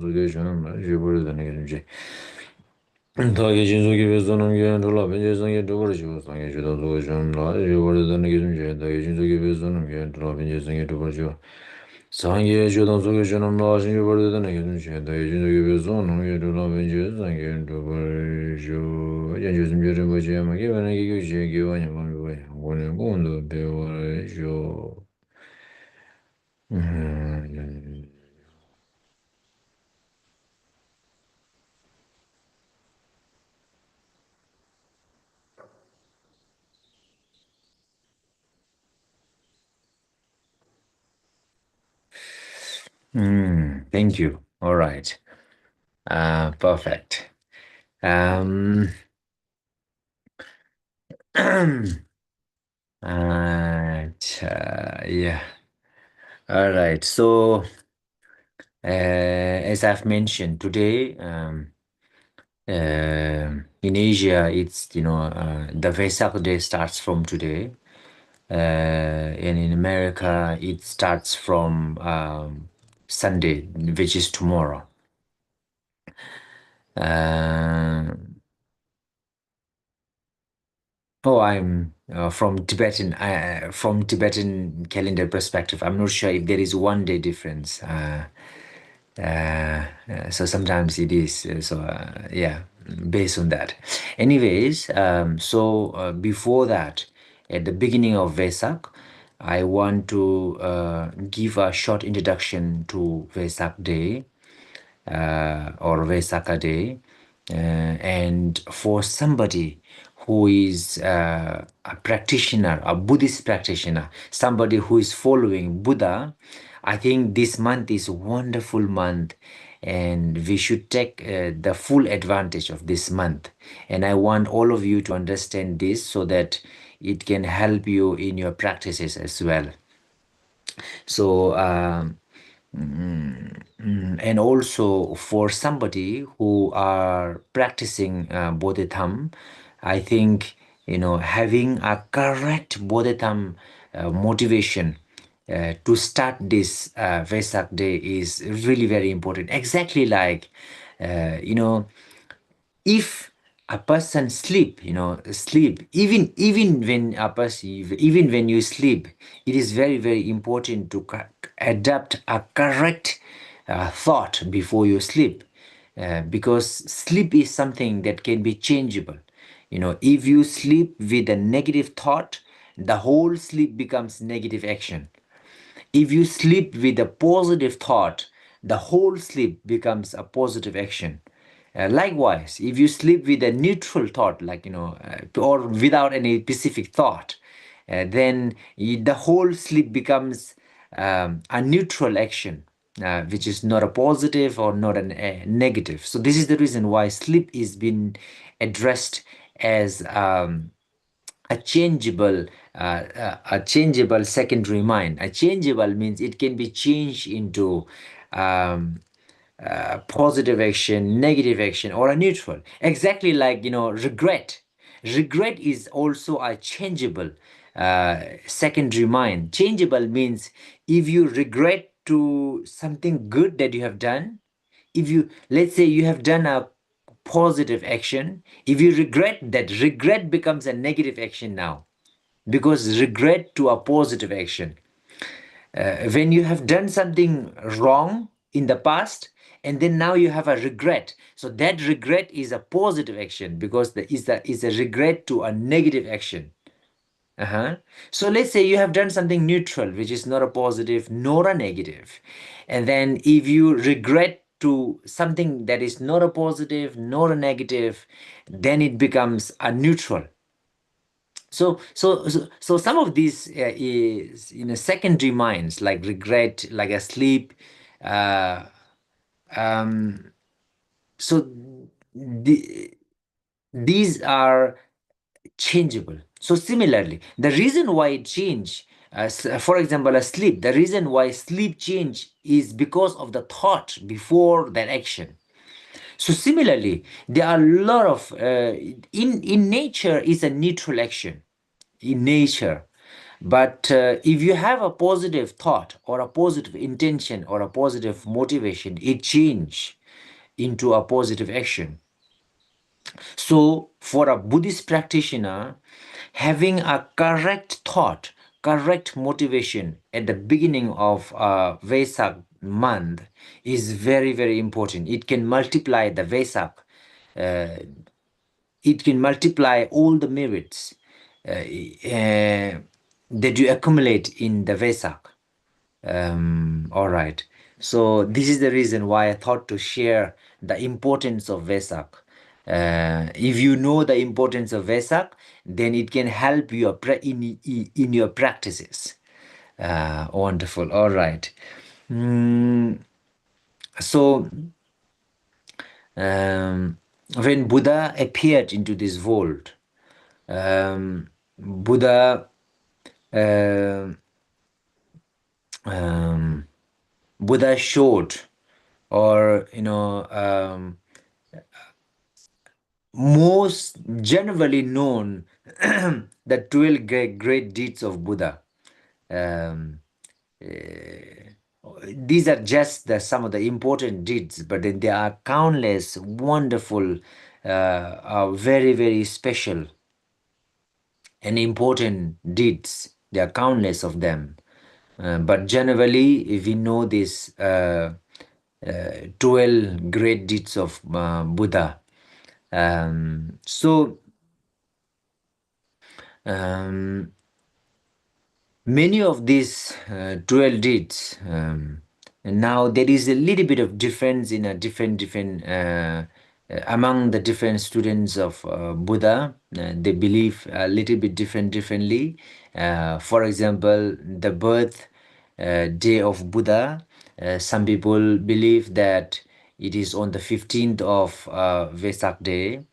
소개 좀 해보려 되는 게 더하게 진속이 배선한 게 돌아 변제성이 도버지고 상해 주도 좀 해보려 되는 게 좀제 더하게 진속이 배선한 게 돌아 변제성이 도버지고 상해 주도 좀 나신 해보려 되는 게 좀제 더하게 진속이 배선한 게 돌아 변제성이 도버지고 이제 좀 여러 가지 아마게 하는 게 교제 교환이 뭐고 오늘 공도 배워줘 Thank you. All right. Perfect. Um, yeah. All right. So, as I've mentioned today, in Asia, it's the Vesak day starts from today, and in America, it starts from Sunday, which is tomorrow. Uh, Oh, I'm from Tibetan calendar perspective. I'm not sure if there is one day difference. So sometimes it is. Yeah, based on that. Anyways, before that, at the beginning of Vesak, I want to give a short introduction to Vesak Day or Vesaka Day. And for somebody who is a practitioner, a Buddhist practitioner, somebody who is following Buddha, I think this month is a wonderful month and we should take the full advantage of this month. And I want all of you to understand this so that it can help you in your practices as well. So, and also for somebody who are practicing Bodhidharma, I think having a correct Bodhidharma motivation to start this Vesak day is really very important. Exactly like if a person sleep, even when a person, even when you sleep, it is very very important to adapt a correct thought before you sleep, because sleep is something that can be changeable. If you sleep with a negative thought, the whole sleep becomes negative action. If you sleep with a positive thought, the whole sleep becomes a positive action. Likewise, if you sleep with a neutral thought, or without any specific thought, then the whole sleep becomes a neutral action, which is not a positive or not a negative. So this is the reason why sleep is been addressed as a changeable secondary mind. A changeable means it can be changed into um, positive action, negative action, or a neutral. Exactly like regret. Regret is also a changeable secondary mind. Changeable means if you regret to something good that you have done, if you, let's say you have done a positive action, if you regret, that regret becomes a negative action now, because regret to a positive action. When you have done something wrong in the past and then now you have a regret, so that regret is a positive action because is a regret to a negative action. So let's say you have done something neutral, which is not a positive nor a negative. And then if you regret to something that is not a positive nor a negative, then it becomes a neutral. So some of these is secondary minds like regret, like a sleep. Uh, um, so these are changeable. So similarly, the reason why it change, for example, a sleep, the reason why sleep change is because of the thought before that action. So similarly, there are a lot of in nature is a neutral action in nature. But if you have a positive thought or a positive intention or a positive motivation, it change into a positive action. So for a Buddhist practitioner, having a correct thought, correct motivation at the beginning of Vesak month is very, very important. It can multiply the Vesak. It can multiply all the merits that you accumulate in the Vesak. All right. So this is the reason why I thought to share the importance of Vesak. If you know the importance of Vesak, then it can help you in your practices. Wonderful. All right. So when Buddha appeared into this world, Buddha uh, Buddha showed, or most generally known, the 12 great deeds of Buddha. Um, these are just some of the important deeds, but then there are countless wonderful, very, very special and important deeds. There are countless of them. But generally, if we know these 12 great deeds of Buddha, so many of these 12 deeds, now there is a little bit of difference in a different among the different students of Buddha. They believe a little bit differently. For example, the birth day of Buddha, some people believe that it is on the 15th of Vesak day.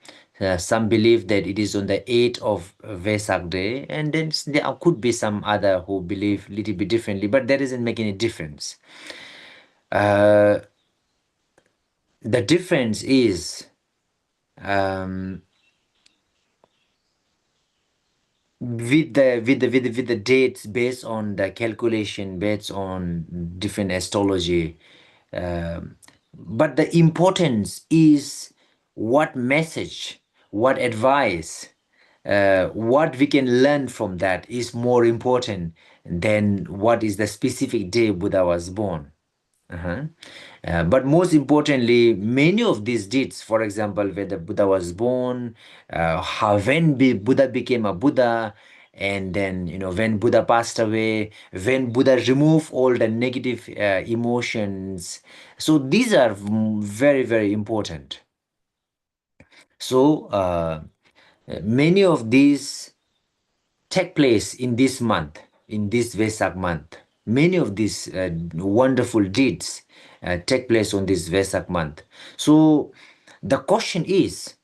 Some believe that it is on the 8th of Vesak day, and then there could be some other who believe a little bit differently, but that doesn't make any difference. The difference is with the dates based on the calculation, based on different astrology. But the importance is what message, what advice, what we can learn from that is more important than what is the specific day Buddha was born. Uh-huh. But most importantly, many of these deeds, for example, where the Buddha was born, how when Buddha became a Buddha, and then when Buddha passed away, when Buddha removed all the negative emotions. So these are very, very important. So many of these take place in this month, in this Vesak month. Many of these wonderful deeds take place on this Vesak month. So the question is,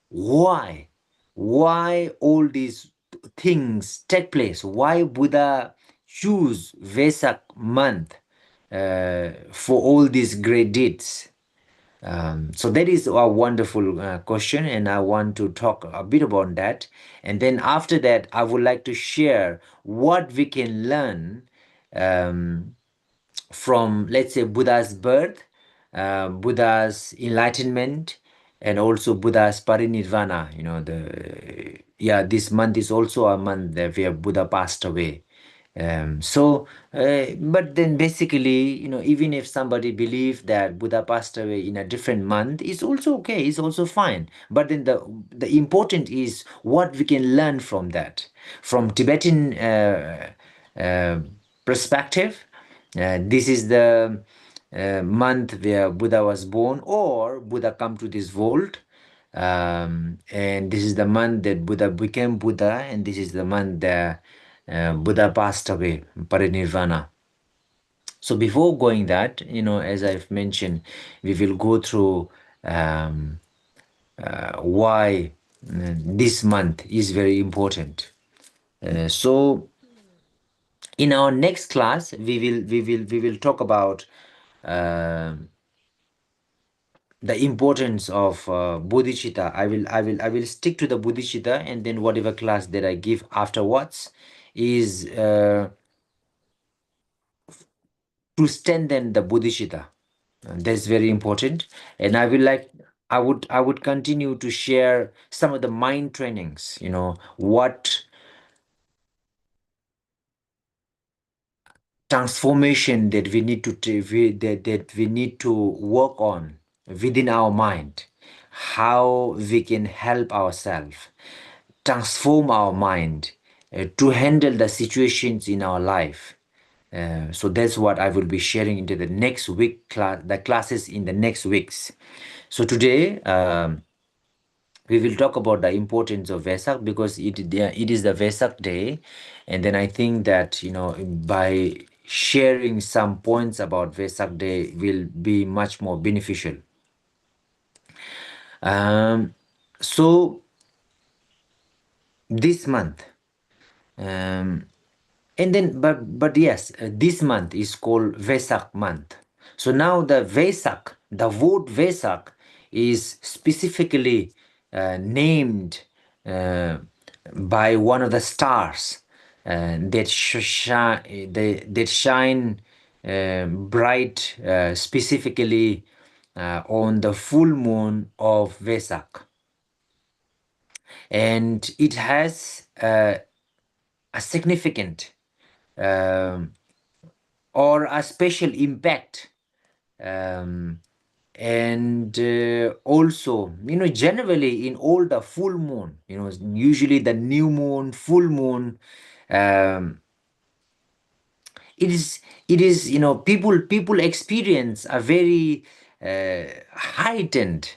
why? Why all these things take place? Why Buddha choose Vesak month for all these great deeds? So that is a wonderful question, and I want to talk a bit about that. And then after that, I would like to share what we can learn um, from, let's say, Buddha's birth, Buddha's enlightenment, and also Buddha's parinirvana. This month is also a month where Buddha passed away. But then basically, even if somebody believes that Buddha passed away in a different month, it's also okay, it's also fine. But then the important is what we can learn from that. From Tibetan uh, perspective, this is the month where Buddha was born, or Buddha come to this world. And this is the month that Buddha became Buddha, and this is the month that Buddha passed away, parinirvana. So before going that, as I've mentioned, we will go through why this month is very important. So in our next class, we will talk about uh, the importance of bodhicitta. I will stick to the bodhicitta, and then whatever class that I give afterwards is to strengthen the bodhicitta. That's very important. And I would continue to share some of the mind trainings, what transformation that we need to that we need to work on within our mind, how we can help ourselves transform our mind to handle the situations in our life. So that's what I will be sharing into the next week class, the classes in the next weeks. So today we will talk about the importance of Vesak, because it is the Vesak day, and then I think that by sharing some points about Vesak day will be much more beneficial. So this month, um, and then but yes, this month is called Vesak month. So now the Vesak, the word Vesak is specifically named uh, by one of the stars that shine bright, specifically on the full moon of Vesak, and it has a significant um, or a special impact. um, and also, generally in all the full moon, usually the new moon, full moon, um, it is people experience a very heightened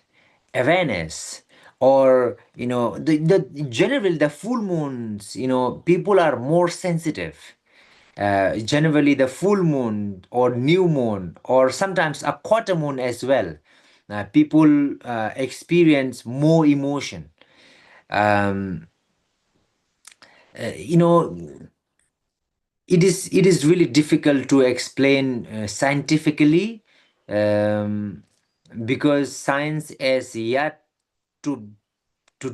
awareness, or the generally the full moons, people are more sensitive. Generally the full moon or new moon, or sometimes a quarter moon as well, people experience more emotion. um, you know it is really difficult to explain scientifically, um, because science has yet to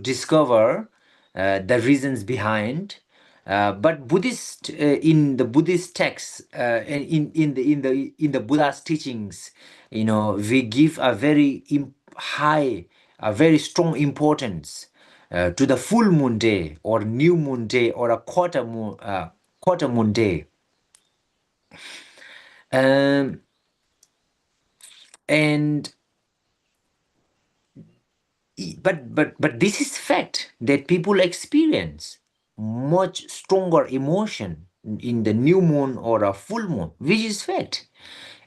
discover the reasons behind. But in the Buddhist texts, in the Buddha's teachings, we give a very a very strong importance to the full moon day, or new moon day, or a quarter moon day. Um, and but this is fact that people experience much stronger emotion in the new moon or a full moon, which is fact.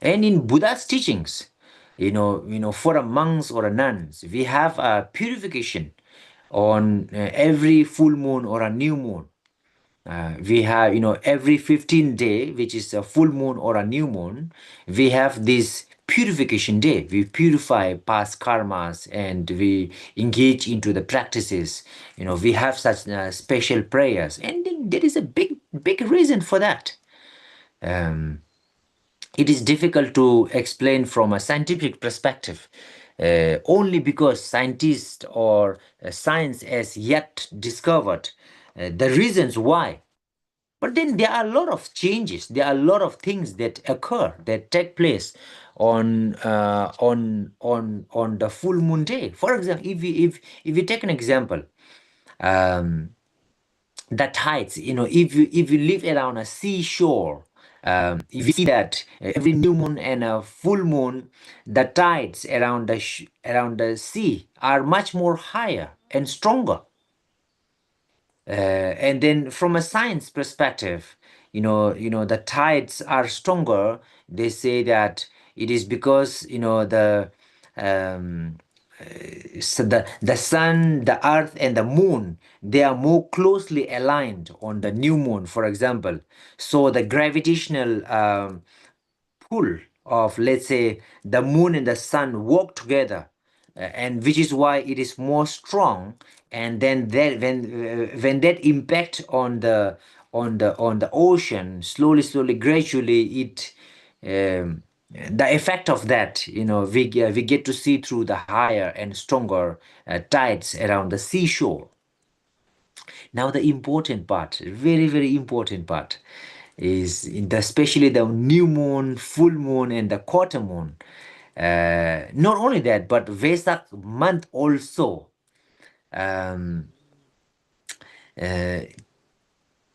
And in Buddha's teachings, for a monks or a nuns, we have a purification on every full moon or a new moon. We have, every 15th day, which is a full moon or a new moon, we have this purification day. We purify past karmas and we engage into the practices. We have such special prayers, and then there is a big reason for that. Um, it is difficult to explain from a scientific perspective, only because scientists or science has yet discovered the reasons why. But then there are a lot of changes. There are a lot of things that occur, that take place on the full moon day. For example, if you take an example, um, the tides. If you live around a seashore, if you see that every new moon and a full moon, the tides around the sea are much more higher and stronger. And then from a science perspective, the tides are stronger. They say that it is because um, so the sun, the earth, and the moon, they are more closely aligned on the new moon, for example. So the gravitational pull of, let's say, the moon and the sun work together, and which is why it is more strong. And then when that impact on the ocean, slowly gradually, it the effect of that, we get to see through the higher and stronger tides around the seashore. Now the important part, very, very important part, is especially the new moon, full moon, and the quarter moon. Not only that, but Vesak month also. Um, uh,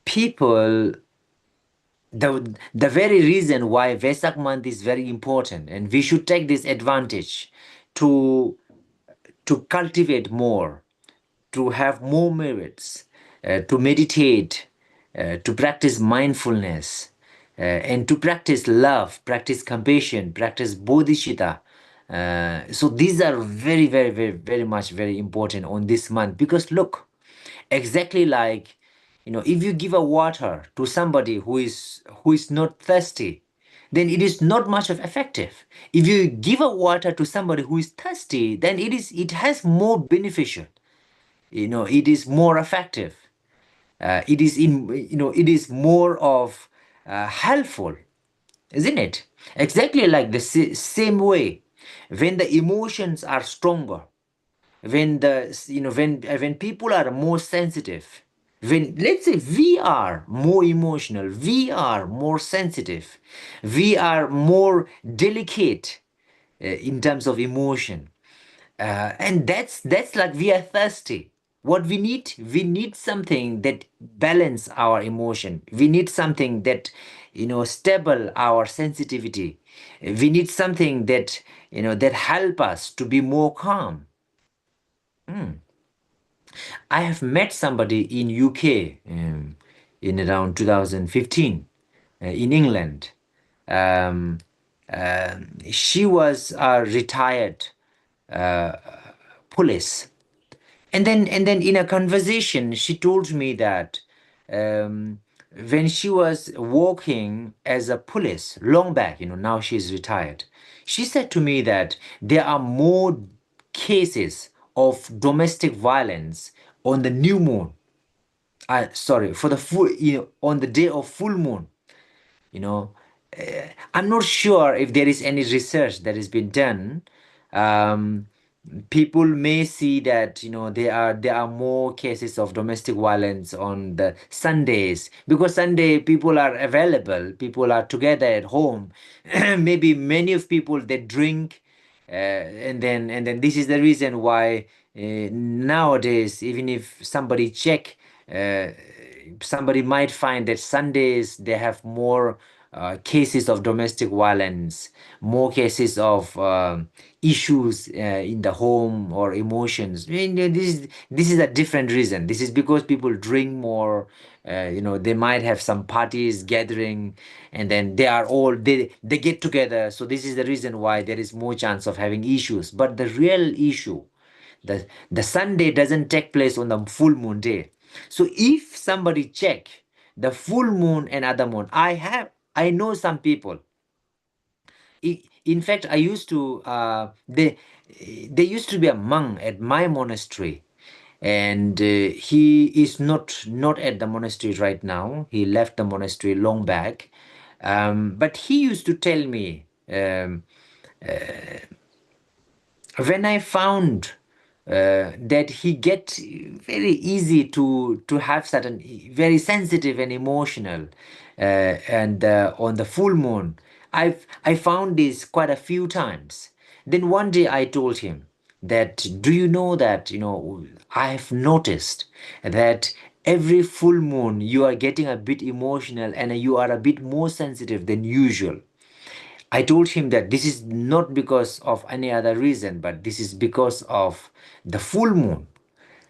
People, the very reason why Vesak month is very important, and we should take this advantage to cultivate more, to have more merits, to meditate, to practice mindfulness, and to practice love, practice compassion, practice bodhicitta. So these are very, very, very, very much very important on this month, because look, exactly like, if you give a water to somebody who is not thirsty, then it is not much of effective. If you give a water to somebody who is thirsty, then it has more beneficial, it is more effective, it is more of helpful, isn't it? Exactly like the same way, when the emotions are stronger, when when people are more sensitive, when, let's say, we are more emotional, we are more sensitive, we are more delicate in terms of emotion, and that's like we are thirsty. What we need something that balance our emotion. We need something that stable our sensitivity. We need something that that help us to be more calm. I have met somebody in UK, in around 2015, in England. Um, she was a retired uh, police. And then in a conversation, she told me that um, when she was working as a police long back, now she's retired, she said to me that there are more cases of domestic violence on the new moon. Sorry, for the full, on the day of full moon. you know I'm not sure if there is any research that has been done. um, People may see that there are more cases of domestic violence on the Sundays, because Sunday people are available, people are together at home. Maybe many of people, they drink, and then this is the reason why nowadays, even if uh, somebody might find that Sundays they have more cases of domestic violence, more cases of issues in the home, or emotions. I mean, this is a different reason. This is because people drink more. They might have some parties gathering, and then they get together. So this is the reason why there is more chance of having issues. But the real issue, the Sunday doesn't take place on the full moon day. So if somebody check the full moon and other moon, I know some people. In fact, I used to they used to be a monk at my monastery, and he is not at the monastery right now. He left the monastery long back, but he used to tell me, when I found that he get very easy to have certain very sensitive and emotional, and on the full moon, I found this quite a few times. Then one day I told him that, do you know that I've noticed that every full moon you are getting a bit emotional and you are a bit more sensitive than usual. I told him that this is not because of any other reason, but this is because of the full moon.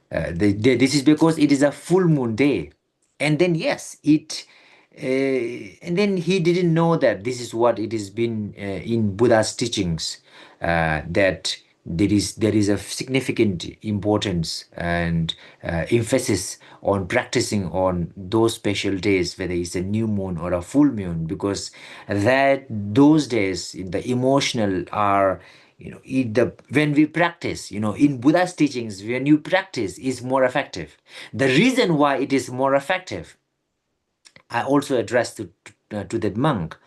This is because it is a full moon day. And then, yes, and then he didn't know that this is what it has been in Buddha's teachings, that there is a significant importance and emphasis on practicing on those special days, whether it's a new moon or a full moon, because that those days the emotional are, when we practice, in Buddha's teachings, when you practice is more effective. The reason why it is more effective, I also addressed to that monk,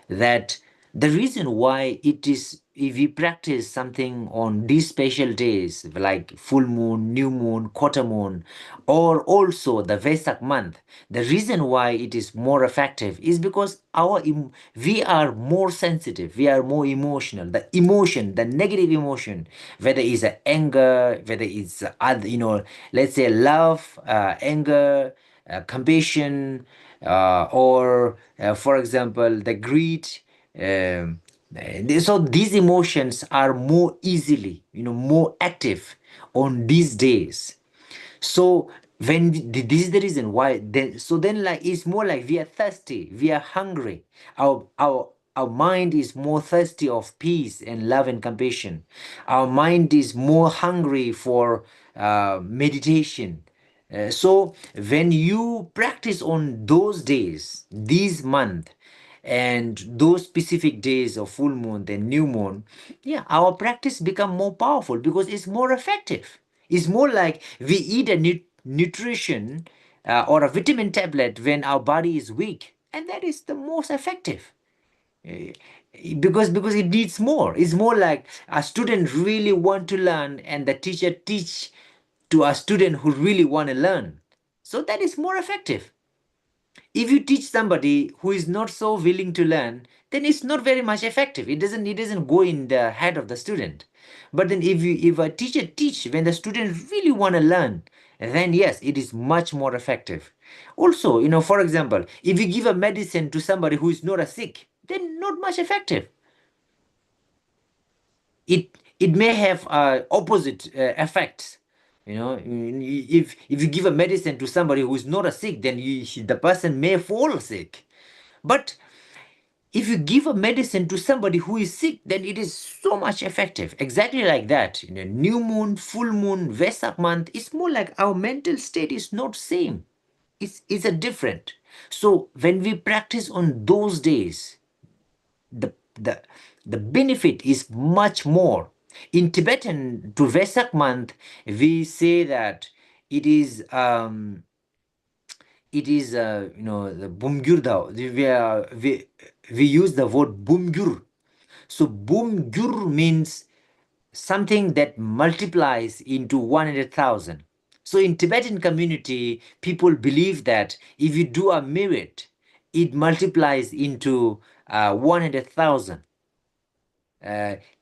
that The reason why it is, if we practice something on these special days like full moon, new moon, quarter moon, or also the Vesak month, the reason why it is more effective is because we are more sensitive, we are more emotional. The emotion, the negative emotion, whether it's anger, whether it's other, let's say love, anger, compassion, or for example the greed. So these emotions are more easily, more active on these days. So this is the reason why then like it's more like we are thirsty, we are hungry. Our mind is more thirsty of peace and love and compassion. Our mind is more hungry for meditation. So when you practice on those days, these month, and those specific days of full moon and new moon, yeah, our practice become more powerful because it's more effective. It's more like we eat a nutrition or a vitamin tablet when our body is weak, and that is the most effective. Eh, because it needs more. It's more like a student really want to learn and the teacher teach to a student who really want to learn, so that is more effective. If you teach somebody who is not so willing to learn, then it's not very much effective. It doesn't go in the head of the student. But then if a teacher teach when the student really want to learn, then yes, it is much more effective. Also, for example, if you give a medicine to somebody who is not a sick, then not much effective. It may have opposite effects. If you give a medicine to somebody who is not a sick, then the person may fall sick. But if you give a medicine to somebody who is sick, then it is so much effective. Exactly like that. New moon, full moon, Vesak month, it's more like our mental state is not same. It's a different. So when we practice on those days, the the the benefit is much more. In Tibetan, to Vesak month, we say that it is the Bumgyur. We use the word Bumgyur. So Bumgyur means something that multiplies into 100,000. So in Tibetan community, people believe that if you do a merit, it multiplies into 100,000.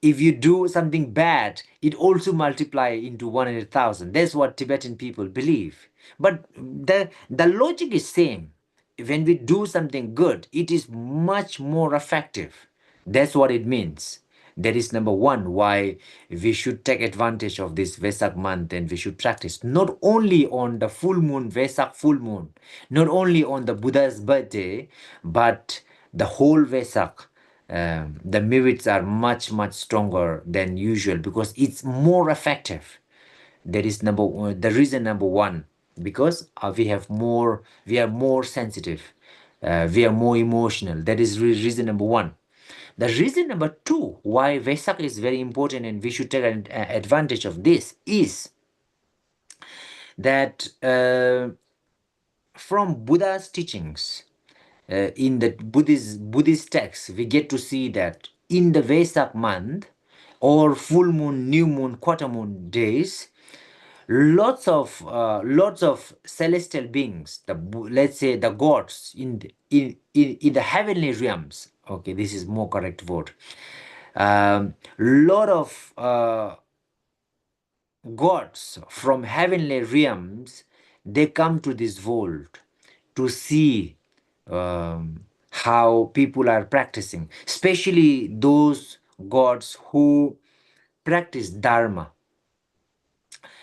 If you do something bad, it also multiply into 100,000. That's what Tibetan people believe. But the logic is same. When we do something good, it is much more effective. That's what it means. That is number one, why we should take advantage of this Vesak month, and we should practice not only on the full moon, Vesak full moon, not only on the Buddha's birthday, but the whole Vesak. The merits are much, much stronger than usual because it's more effective. That is the reason number one, because we are more sensitive, we are more emotional. That is reason number one. The reason number two why Vesak is very important and we should take advantage of this is that from Buddha's teachings, in the Buddhist texts, we get to see that in the Vesak month or full moon, new moon, quarter moon days, lots of celestial beings, let's say the gods in the heavenly realms. Okay, this is more correct word. Lot of gods from heavenly realms, they come to this world to see how people are practicing, especially those gods who practice dharma.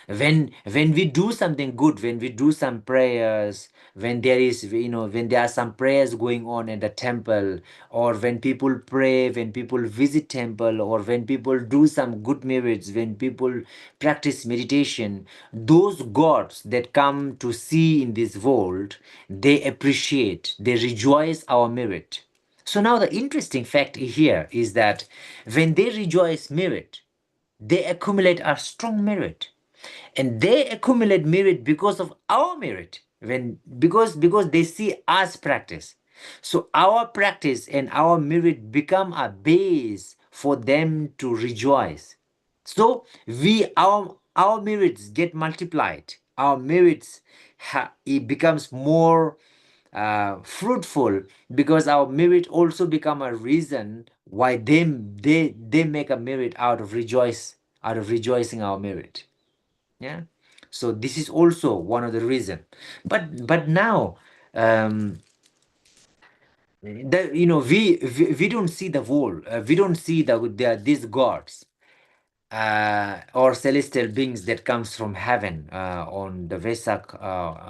When we do something good, when we do some prayers, when there are some prayers going on at the temple, or when people pray, when people visit temple, or when people do some good merits, when people practice meditation, those gods that come to see in this world, they appreciate, they rejoice our merit. So now the interesting fact here is that when they rejoice merit, they accumulate a strong merit, and they accumulate merit because of our merit, because they see us practice. So our practice and our merit become a base for them to rejoice. So our merits get multiplied. Our merits it becomes more fruitful, because our merit also become a reason why they make a merit out of rejoicing our merit. Yeah. So this is also one of the reason. But now, um, we don't see the world. We don't see these gods or celestial beings that comes from heaven on the Vesak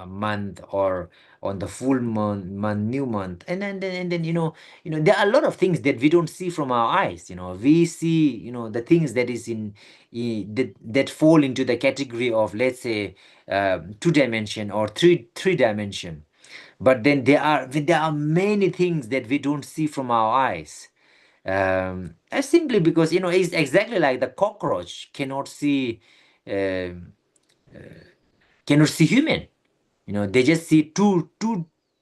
month, or on the full month, new month, and then there are a lot of things that we don't see from our eyes. We see the things that is that fall into the category of, let's say, 2 dimension or three dimension. But then there are many things that we don't see from our eyes. Simply because it's exactly like the cockroach um cannot see human. They just see two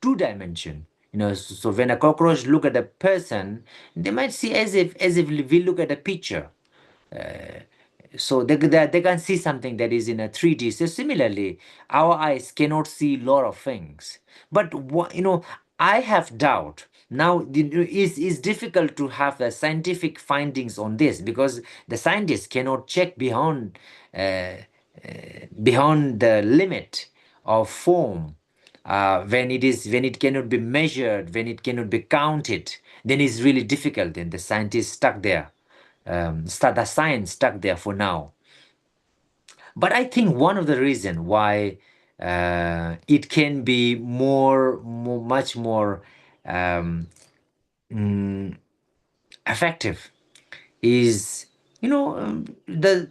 dimension. So when a cockroach look at a person, they might see as if we look at a picture. So they can see something that is in a 3D. So similarly, our eyes cannot see a lot of things. But I have doubt. Now it's difficult to have scientific findings on this, because the scientists cannot check beyond the limit of form. When it cannot be measured, when it cannot be counted, then it's really difficult, and the scientists stuck there. The science stuck there for now. But I think one of the reason why it can be much more um, mm, effective is, the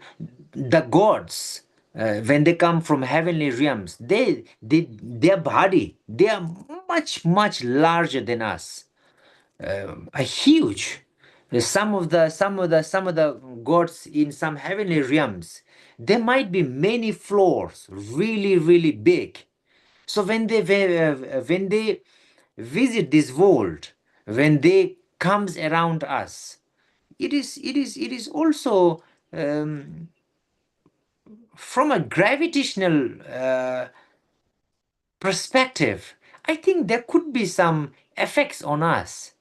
gods, when they come from heavenly realms, their body, they are much larger than us, a huge. Some of the gods in some heavenly realms, there might be many floors, really big. So when they visit this world, when they comes around us, it is also, um, from a gravitational perspective, I think there could be some effects on us.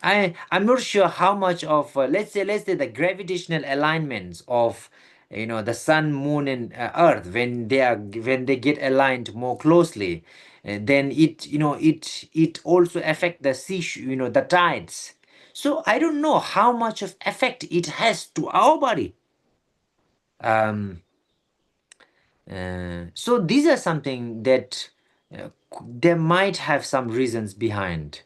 I'm not sure how much of, let's say the gravitational alignments of, the sun, moon, and earth, when they get aligned more closely, then it also affect the sea, the tides. So I don't know how much of effect it has to our body. um so these are something that there might have some reasons behind,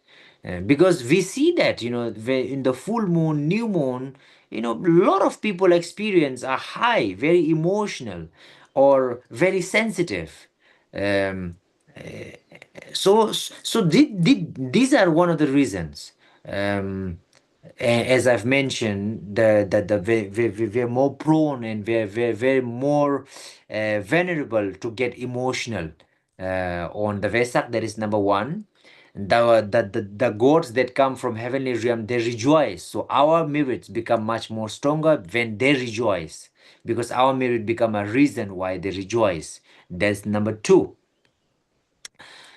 because we see that, in the full moon, new moon, a lot of people experience a high, very emotional, or very sensitive. um, these are one of the reasons. As I've mentioned, we're more prone, and we're very more vulnerable to get emotional on the Vesak. That is number one. The gods that come from heavenly realm, they rejoice. So our merits become much more stronger when they rejoice, because our merit become a reason why they rejoice. That's number two.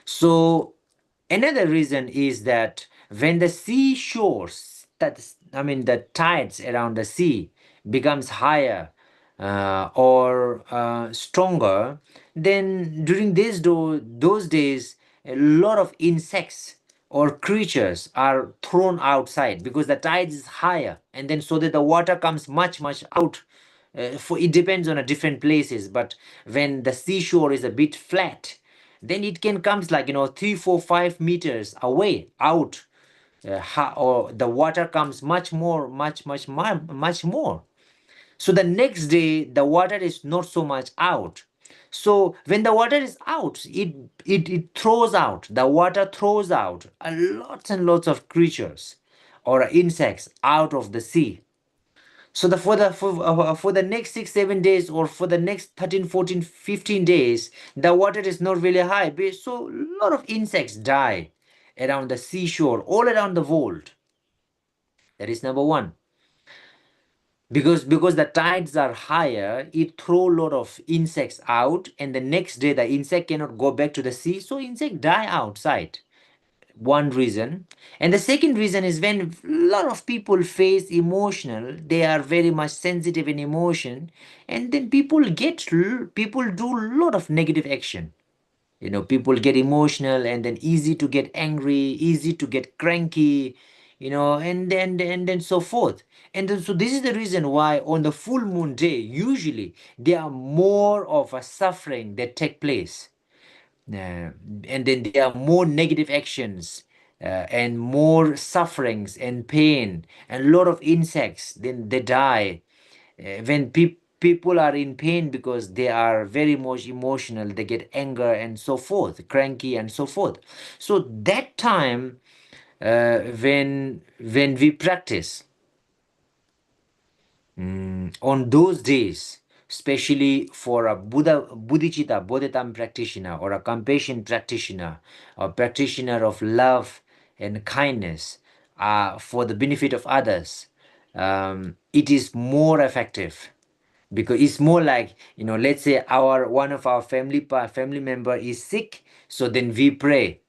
So another reason is that when the seashores, the tides around the sea becomes higher or stronger, then during those days, a lot of insects or creatures are thrown outside, because the tide is higher, and then so that the water comes much out. For it depends on a different places, but when the seashore is a bit flat, then it can comes like 3 4 5 meters away out, or the water comes much more. So the next day the water is not so much out. So when the water is out, it throws out, the water throws out a lots and lots of creatures or insects out of the sea. So for the next 6 7 days, or for the next 13 14 15 days, the water is not really high, so a lot of insects die, around the seashore, all around the world. That is number one. Because the tides are higher, it throw a lot of insects out, and the next day the insect cannot go back to the sea, so insect die outside. One reason. And the second reason is when a lot of people face emotional, they are very much sensitive in emotion, and then people do a lot of negative action. People get emotional, and then easy to get angry, easy to get cranky, and then so forth. And then, so this is the reason why on the full moon day, usually there are more of a suffering that take place. And then there are more negative actions, and more sufferings and pain, and a lot of insects, then they die. When people are in pain because they are very much emotional, they get anger and so forth, cranky and so forth. So that time, when we practice, on those days, especially for a bodhicitta, bodhitam practitioner, or a compassion practitioner, or practitioner of love and kindness, for the benefit of others, it is more effective. Because it's more like, let's say our one of our family member is sick, so then we pray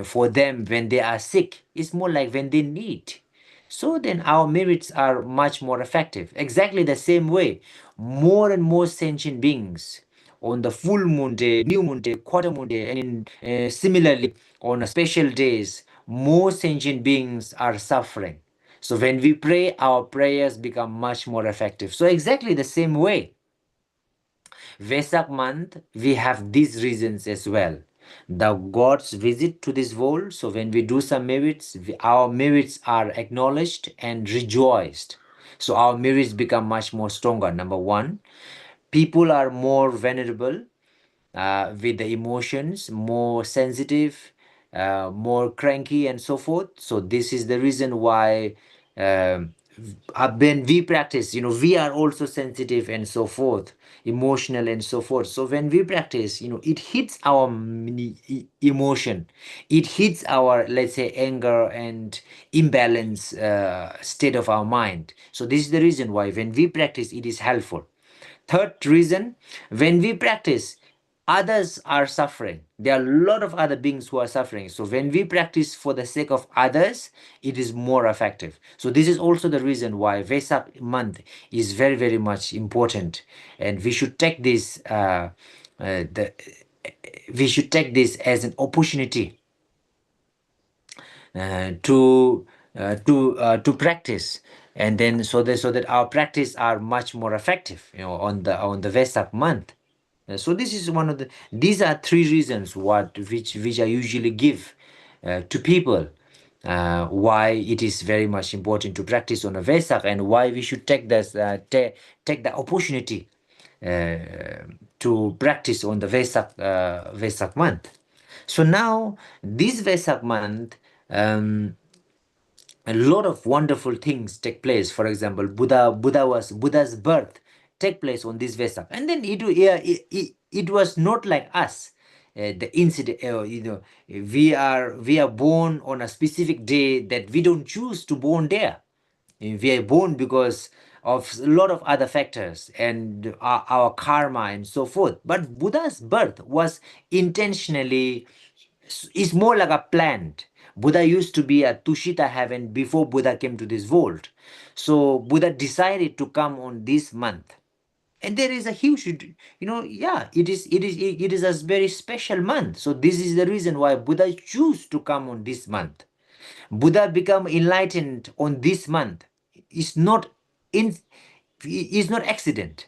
for them when they are sick. It's more like when they need. So then our merits are much more effective. Exactly the same way, more and more sentient beings on the full moon day, new moon day, quarter moon day, and similarly on special days, more sentient beings are suffering. So when we pray, our prayers become much more effective. So exactly the same way, Vesak month, we have these reasons as well. The God's visit to this world. So when we do some merits, our merits are acknowledged and rejoiced. So our merits become much more stronger. Number one, people are more vulnerable with the emotions, more sensitive, more cranky, and so forth. So this is the reason why, when we practice, we are also sensitive and so forth, emotional and so forth. So when we practice, it hits our emotion, it hits our, let's say, anger and imbalance state of our mind. So this is the reason why when we practice, it is helpful. Third reason, when we practice, others are suffering. There are a lot of other beings who are suffering. So when we practice for the sake of others, it is more effective. So this is also the reason why Vesak month is very, very much important, and we should take this. The we should take this as an opportunity to practice, and then so that our practice are much more effective, on the Vesak month. So this is one of these are three reasons which I usually give to people, why it is very much important to practice on a Vesak, and why we should take the opportunity uh, to practice on the Vesak month. So now this Vesak month, a lot of wonderful things take place. For example, Buddha's birth take place on this Vesak, and then it was not like us. The incident, we are born on a specific day that we don't choose to born there. We are born because of a lot of other factors and our karma and so forth. But Buddha's birth was intentionally, is more like a plant. Buddha used to be a Tushita heaven before Buddha came to this world. So Buddha decided to come on this month. And there is a huge, yeah, it is a very special month. So this is the reason why Buddha chose to come on this month. Buddha become enlightened on this month. It's not in is not accident,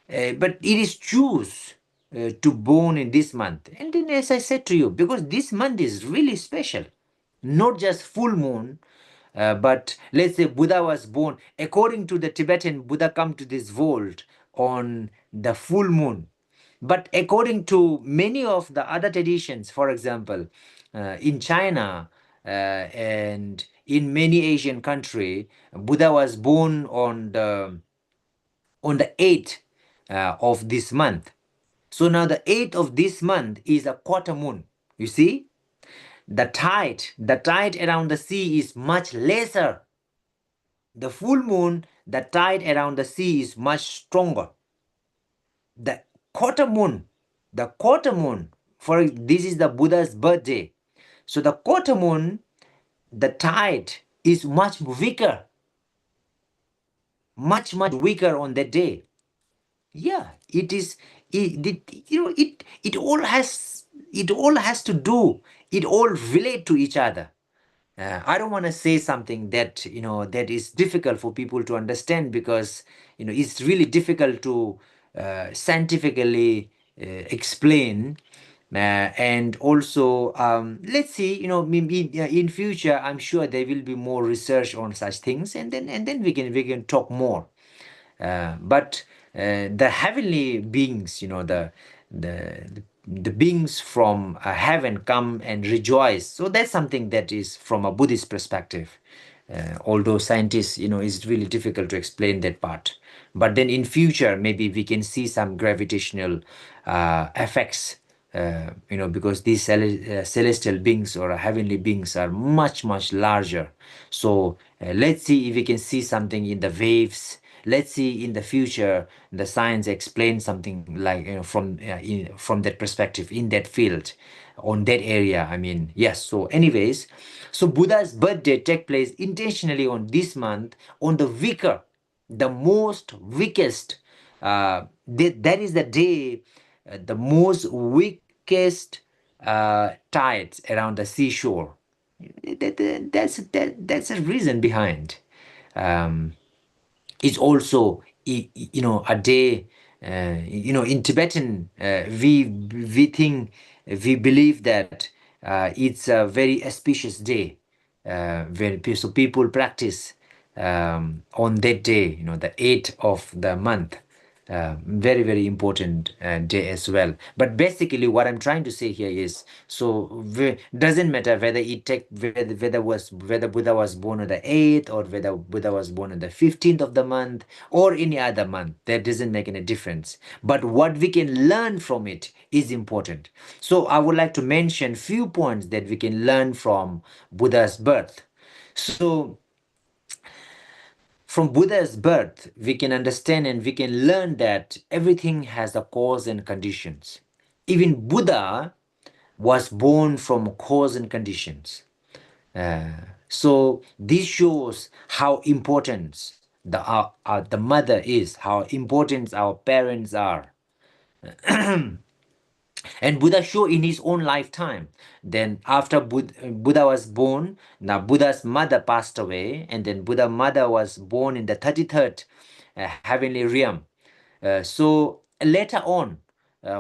but it is choose to born in this month. And then, as I said to you, because this month is really special, not just full moon, but let's say Buddha was born according to the Tibetan. Buddha come to this world on the full moon, but according to many of the other traditions, for example, in China, and in many Asian country, Buddha was born on the 8th of this month. So now the 8th of this month is a quarter moon. You see? the tide around the sea is much lesser. The full moon, the tide around the sea is much stronger. The quarter moon, for this is the Buddha's birthday. So the quarter moon, the tide is much weaker, much weaker on that day. Yeah, it is. It all has to do. It all relate to each other. I don't want to say something that that is difficult for people to understand, because it's really difficult to scientifically explain. And also, let's see, maybe in future, I'm sure there will be more research on such things, and then we can talk more. But the heavenly beings, the beings from heaven come and rejoice. So that's something that is from a Buddhist perspective. Although scientists, it's really difficult to explain that part. But then in future, maybe we can see some gravitational effects. Because these celestial beings or heavenly beings are much larger. So let's see if we can see something in the waves. Let's see in the future the science explains something like from that perspective, in that field, on that area. I mean, yes. So anyways, so Buddha's birthday take place intentionally on this month, on the weaker, the most weakest. That is the day, the most weakest tides around the seashore. That's a reason behind. Um, is also a day. In Tibetan, we think, we believe that it's a very auspicious day, so people practice on that day, the 8th of the month. Very important day as well. But basically what I'm trying to say here is, so doesn't matter whether whether Buddha was born on the 8th, or whether Buddha was born on the 15th of the month, or any other month. That doesn't make any difference, but what we can learn from it is important. So I would like to mention few points that we can learn from Buddha's birth. So from Buddha's birth, we can understand and we can learn that everything has a cause and conditions. Even Buddha was born from cause and conditions. So this shows how important the mother is, how important our parents are. And Buddha showed in his own lifetime. Then after Buddha was born, now Buddha's mother passed away, and then Buddha's mother was born in the 33rd heavenly realm. So later on,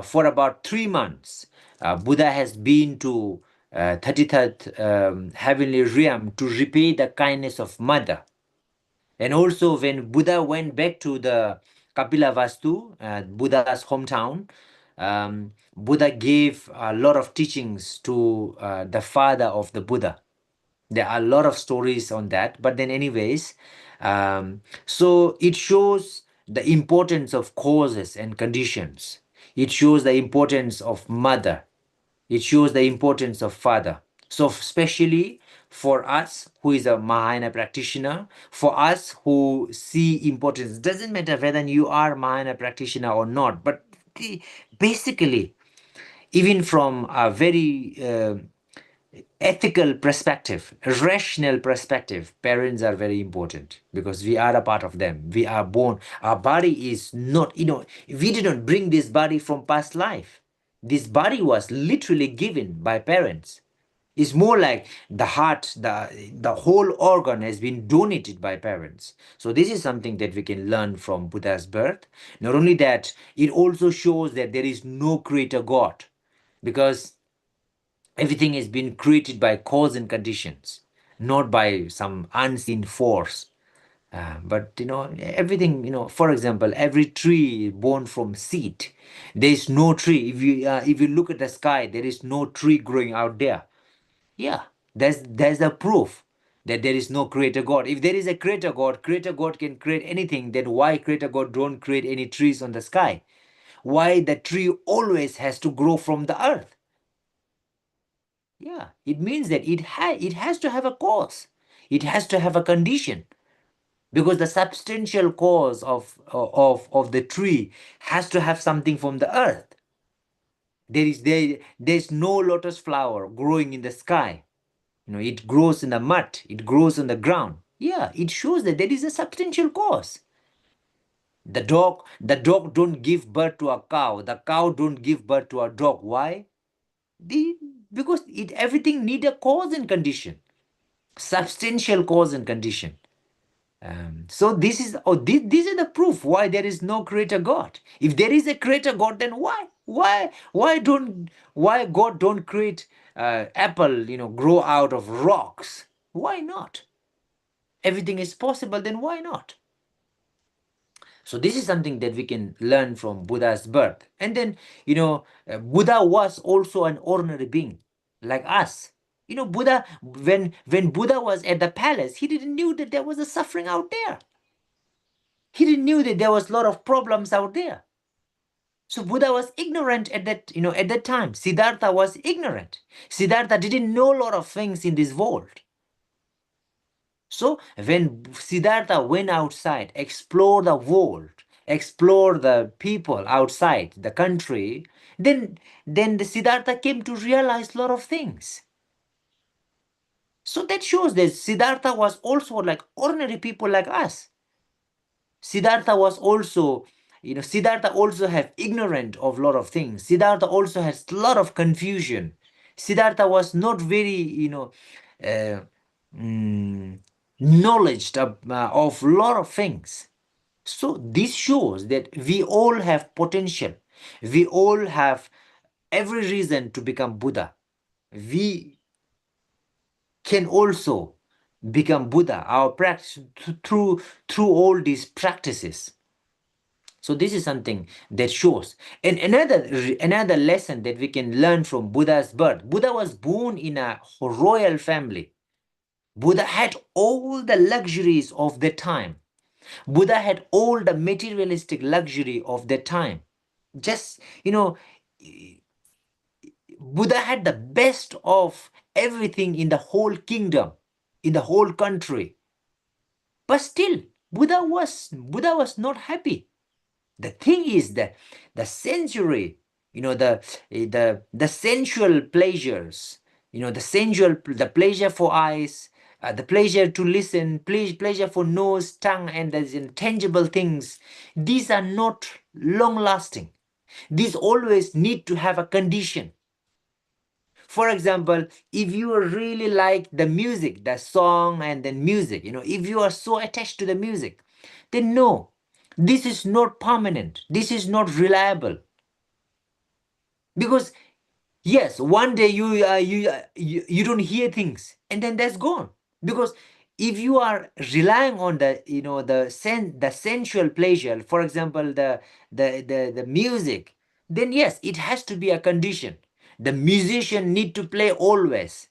for about 3 months, Buddha has been to 33rd heavenly realm to repay the kindness of mother. And also when Buddha went back to the Kapilavastu, Buddha's hometown, Buddha gave a lot of teachings to the father of the Buddha. There are a lot of stories on that, but then anyways, so it shows the importance of causes and conditions. It shows the importance of mother. It shows the importance of father. So especially for us who is a Mahayana practitioner, for us who see importance, doesn't matter whether you are Mahayana practitioner or not, but basically, even from a very ethical perspective, rational perspective, parents are very important, because we are a part of them. We are born. Our body is not, we didn't bring this body from past life. This body was literally given by parents. It's more like the heart, the whole organ has been donated by parents. So this is something that we can learn from Buddha's birth. Not only that, it also shows that there is no creator God, because everything has been created by cause and conditions, not by some unseen force. But everything, for example, every tree is born from seed. There is no tree. If you look at the sky, there is no tree growing out there. Yeah, there's a proof that there is no creator God. If there is a creator God can create anything. Then why creator God don't create any trees on the sky? Why the tree always has to grow from the earth? Yeah, it means that it has to have a cause. It has to have a condition, because the substantial cause of the tree has to have something from the earth. There's no lotus flower growing in the sky. It grows in the mud, it grows on the ground. Yeah, it shows that there is a substantial cause. The dog don't give birth to a cow. The cow don't give birth to a dog. Why? the because everything need a cause and condition, substantial cause and condition. So this is this is the proof why there is no creator God. If there is a creator God, then why God don't create apple grow out of rocks? Why not? Everything is possible, then why not? So this is something that we can learn from Buddha's birth. And then, Buddha was also an ordinary being like us. Buddha, when Buddha was at the palace, he didn't knew that there was a suffering out there. He didn't knew that there was a lot of problems out there. So Buddha was ignorant at that time. Siddhartha was ignorant. Siddhartha didn't know a lot of things in this world. So when Siddhartha went outside, explore the world, explore the people outside the country, then the Siddhartha came to realize a lot of things. So that shows that Siddhartha was also like ordinary people like us. Siddhartha was also, Siddhartha also have ignorant of a lot of things. Siddhartha also has a lot of confusion. Siddhartha was not very, uh, knowledge of a lot of things. So this shows that we all have potential. We all have every reason to become Buddha. We can also become Buddha. Our practice through all these practices. So this is something that shows. And another lesson that we can learn from Buddha's birth. Buddha was born in a royal family. Buddha had all the luxuries of the time. Buddha had all the materialistic luxury of the time. Just, Buddha had the best of everything in the whole kingdom, in the whole country. But still, Buddha was not happy. The thing is that the sensory, the sensual pleasures, the pleasure for eyes, the pleasure to listen, pleasure for nose, tongue, and the intangible things, these are not long lasting. These always need to have a condition. For example, if you really like the music, the song and the music, if you are so attached to the music, then no, this is not permanent. This is not reliable. Because yes, one day you don't hear things, and then that's gone. Because if you are relying on the sensual pleasure, for example, the music, then yes, it has to be a condition. The musician need to play always.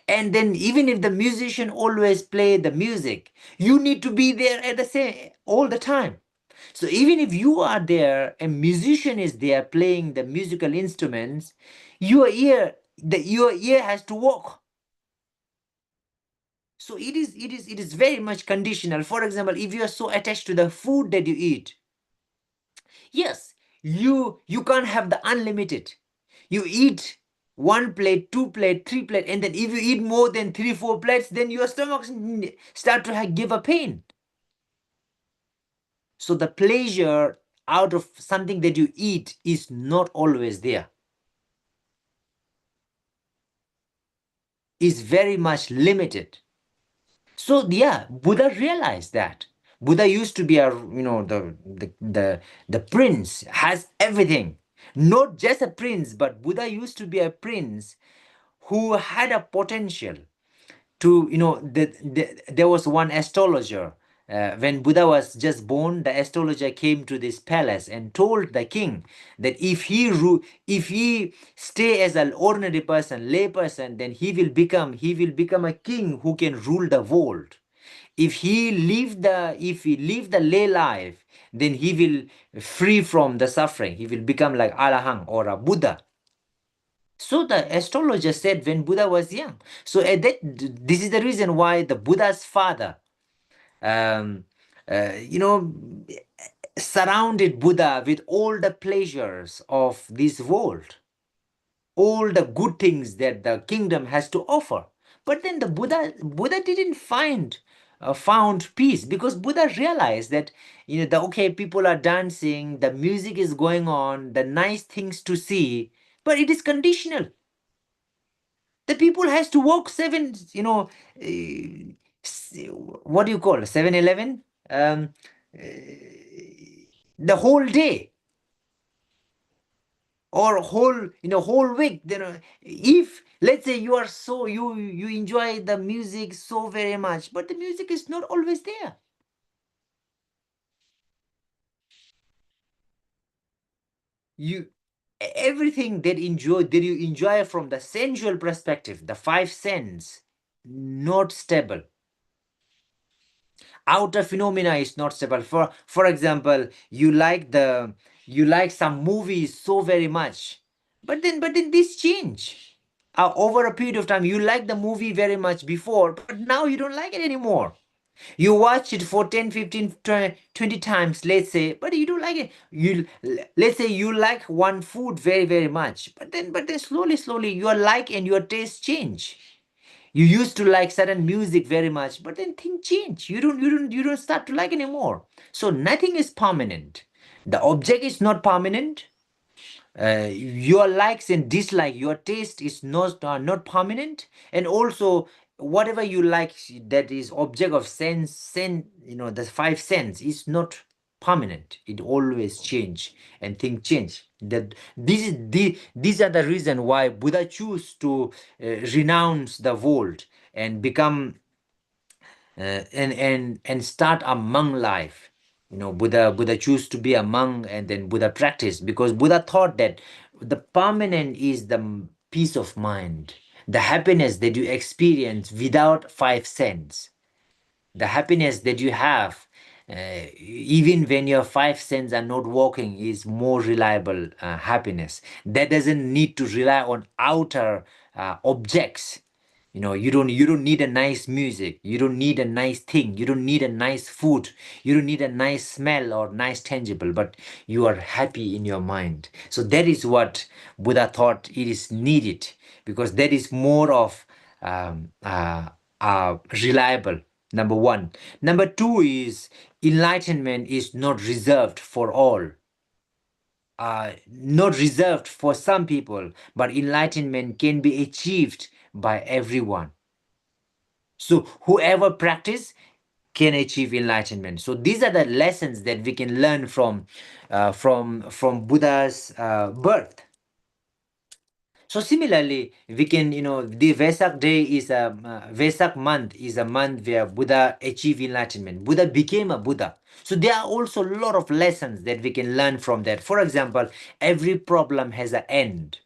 And then even if the musician always play the music, you need to be there at the same all the time. So even if you are there, a musician is there playing the musical instruments, your ear has to work. So it is very much conditional. For example, if you are so attached to the food that you eat, yes, you can't have the unlimited. You eat one plate, two plate, three plate, and then if you eat more than 3-4 plates, then your stomach start to give a pain. So the pleasure out of something that you eat is not always there. Is very much limited. So yeah, Buddha realized that. Buddha used to be the prince, has everything. Not just a prince, but Buddha used to be a prince who had a potential to, there was one astrologer. When Buddha was just born, the astrologer came to this palace and told the king that if he stay as an ordinary person, lay person, then he will become a king who can rule the world. If he live the lay life, then he will free from the suffering. He will become like Arahant or a Buddha. So the astrologer said when Buddha was young. So this is the reason why the Buddha's father, um, you know, surrounded Buddha with all the pleasures of this world, all the good things that the kingdom has to offer. But then the Buddha didn't found peace, because Buddha realized that, the okay, people are dancing, the music is going on, the nice things to see, but it is conditional. The people has to work seven, what do you call 7-Eleven, uh, the whole day, or whole week. If let's say you enjoy the music so very much, but the music is not always there. You Everything that you enjoy from the sensual perspective, the five sense, not stable. Outer phenomena is not stable. For example, you like some movies so very much, but then this change over a period of time. You like the movie very much before, but now you don't like it anymore. You watch it for 10, 15, 20 times, let's say, but you don't like it. Let's say you like one food very very much, but then slowly your like and your taste change. You used to like certain music very much, but then things change. You don't start to like anymore. So nothing is permanent. The object is not permanent. Your likes and dislike, your taste is not permanent. And also, whatever you like, that is object of the five sense, is not permanent. It always change, and things change. That these are the reason why Buddha choose to renounce the world and become and start a monk life. Buddha choose to be a monk, and then Buddha practice, because Buddha thought that the permanent is the peace of mind, the happiness that you experience without five sense, the happiness that you have even when your five senses are not working, is more reliable happiness that doesn't need to rely on outer objects. You don't need a nice music, you don't need a nice thing, you don't need a nice food, you don't need a nice smell or nice tangible, but you are happy in your mind. So that is what Buddha thought it is needed, because that is more of um, uh, reliable. Number one. Number two is enlightenment is not reserved for all, not reserved for some people, but enlightenment can be achieved by everyone. So whoever practice can achieve enlightenment. So these are the lessons that we can learn from Buddha's birth. So similarly, we can, the Vesak day is Vesak month is a month where Buddha achieved enlightenment. Buddha became a Buddha. So there are also a lot of lessons that we can learn from that. For example, every problem has an end.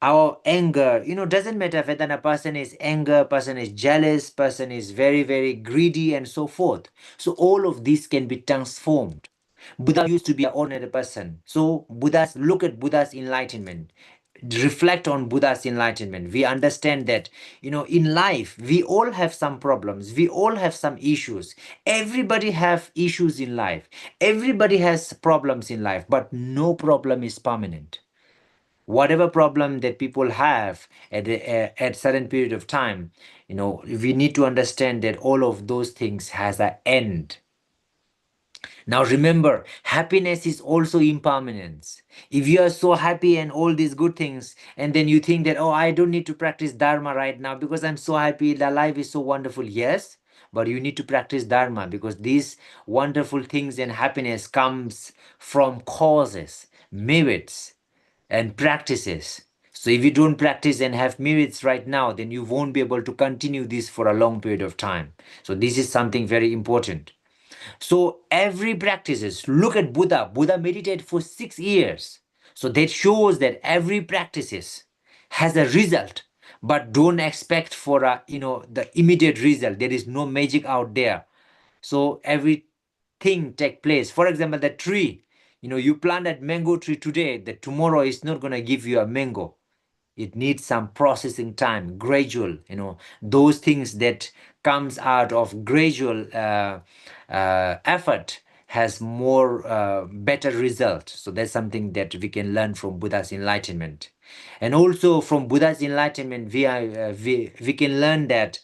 Our anger, doesn't matter whether a person is anger, person is jealous, person is very, very greedy, and so forth. So all of this can be transformed. Buddha used to be an ordinary person. So look at Buddha's enlightenment. Reflect on Buddha's enlightenment. We understand that, in life, we all have some problems. We all have some issues. Everybody have issues in life. Everybody has problems in life, but no problem is permanent. Whatever problem that people have at certain period of time, we need to understand that all of those things has an end. Now remember, happiness is also impermanence. If you are so happy and all these good things, and then you think that, oh, I don't need to practice Dharma right now because I'm so happy, the life is so wonderful. Yes, but you need to practice Dharma, because these wonderful things and happiness comes from causes, merits, and practices. So if you don't practice and have merits right now, then you won't be able to continue this for a long period of time. So this is something very important. So every practices, look at Buddha meditated for 6 years. So that shows that every practices has a result, but don't expect for the immediate result. There is no magic out there. So everything take place. For example, the tree, you plant that mango tree today, that tomorrow is not going to give you a mango. It needs some processing time, gradual, those things that comes out of gradual effort has more better result. So that's something that we can learn from Buddha's enlightenment. And also from Buddha's enlightenment, we can learn that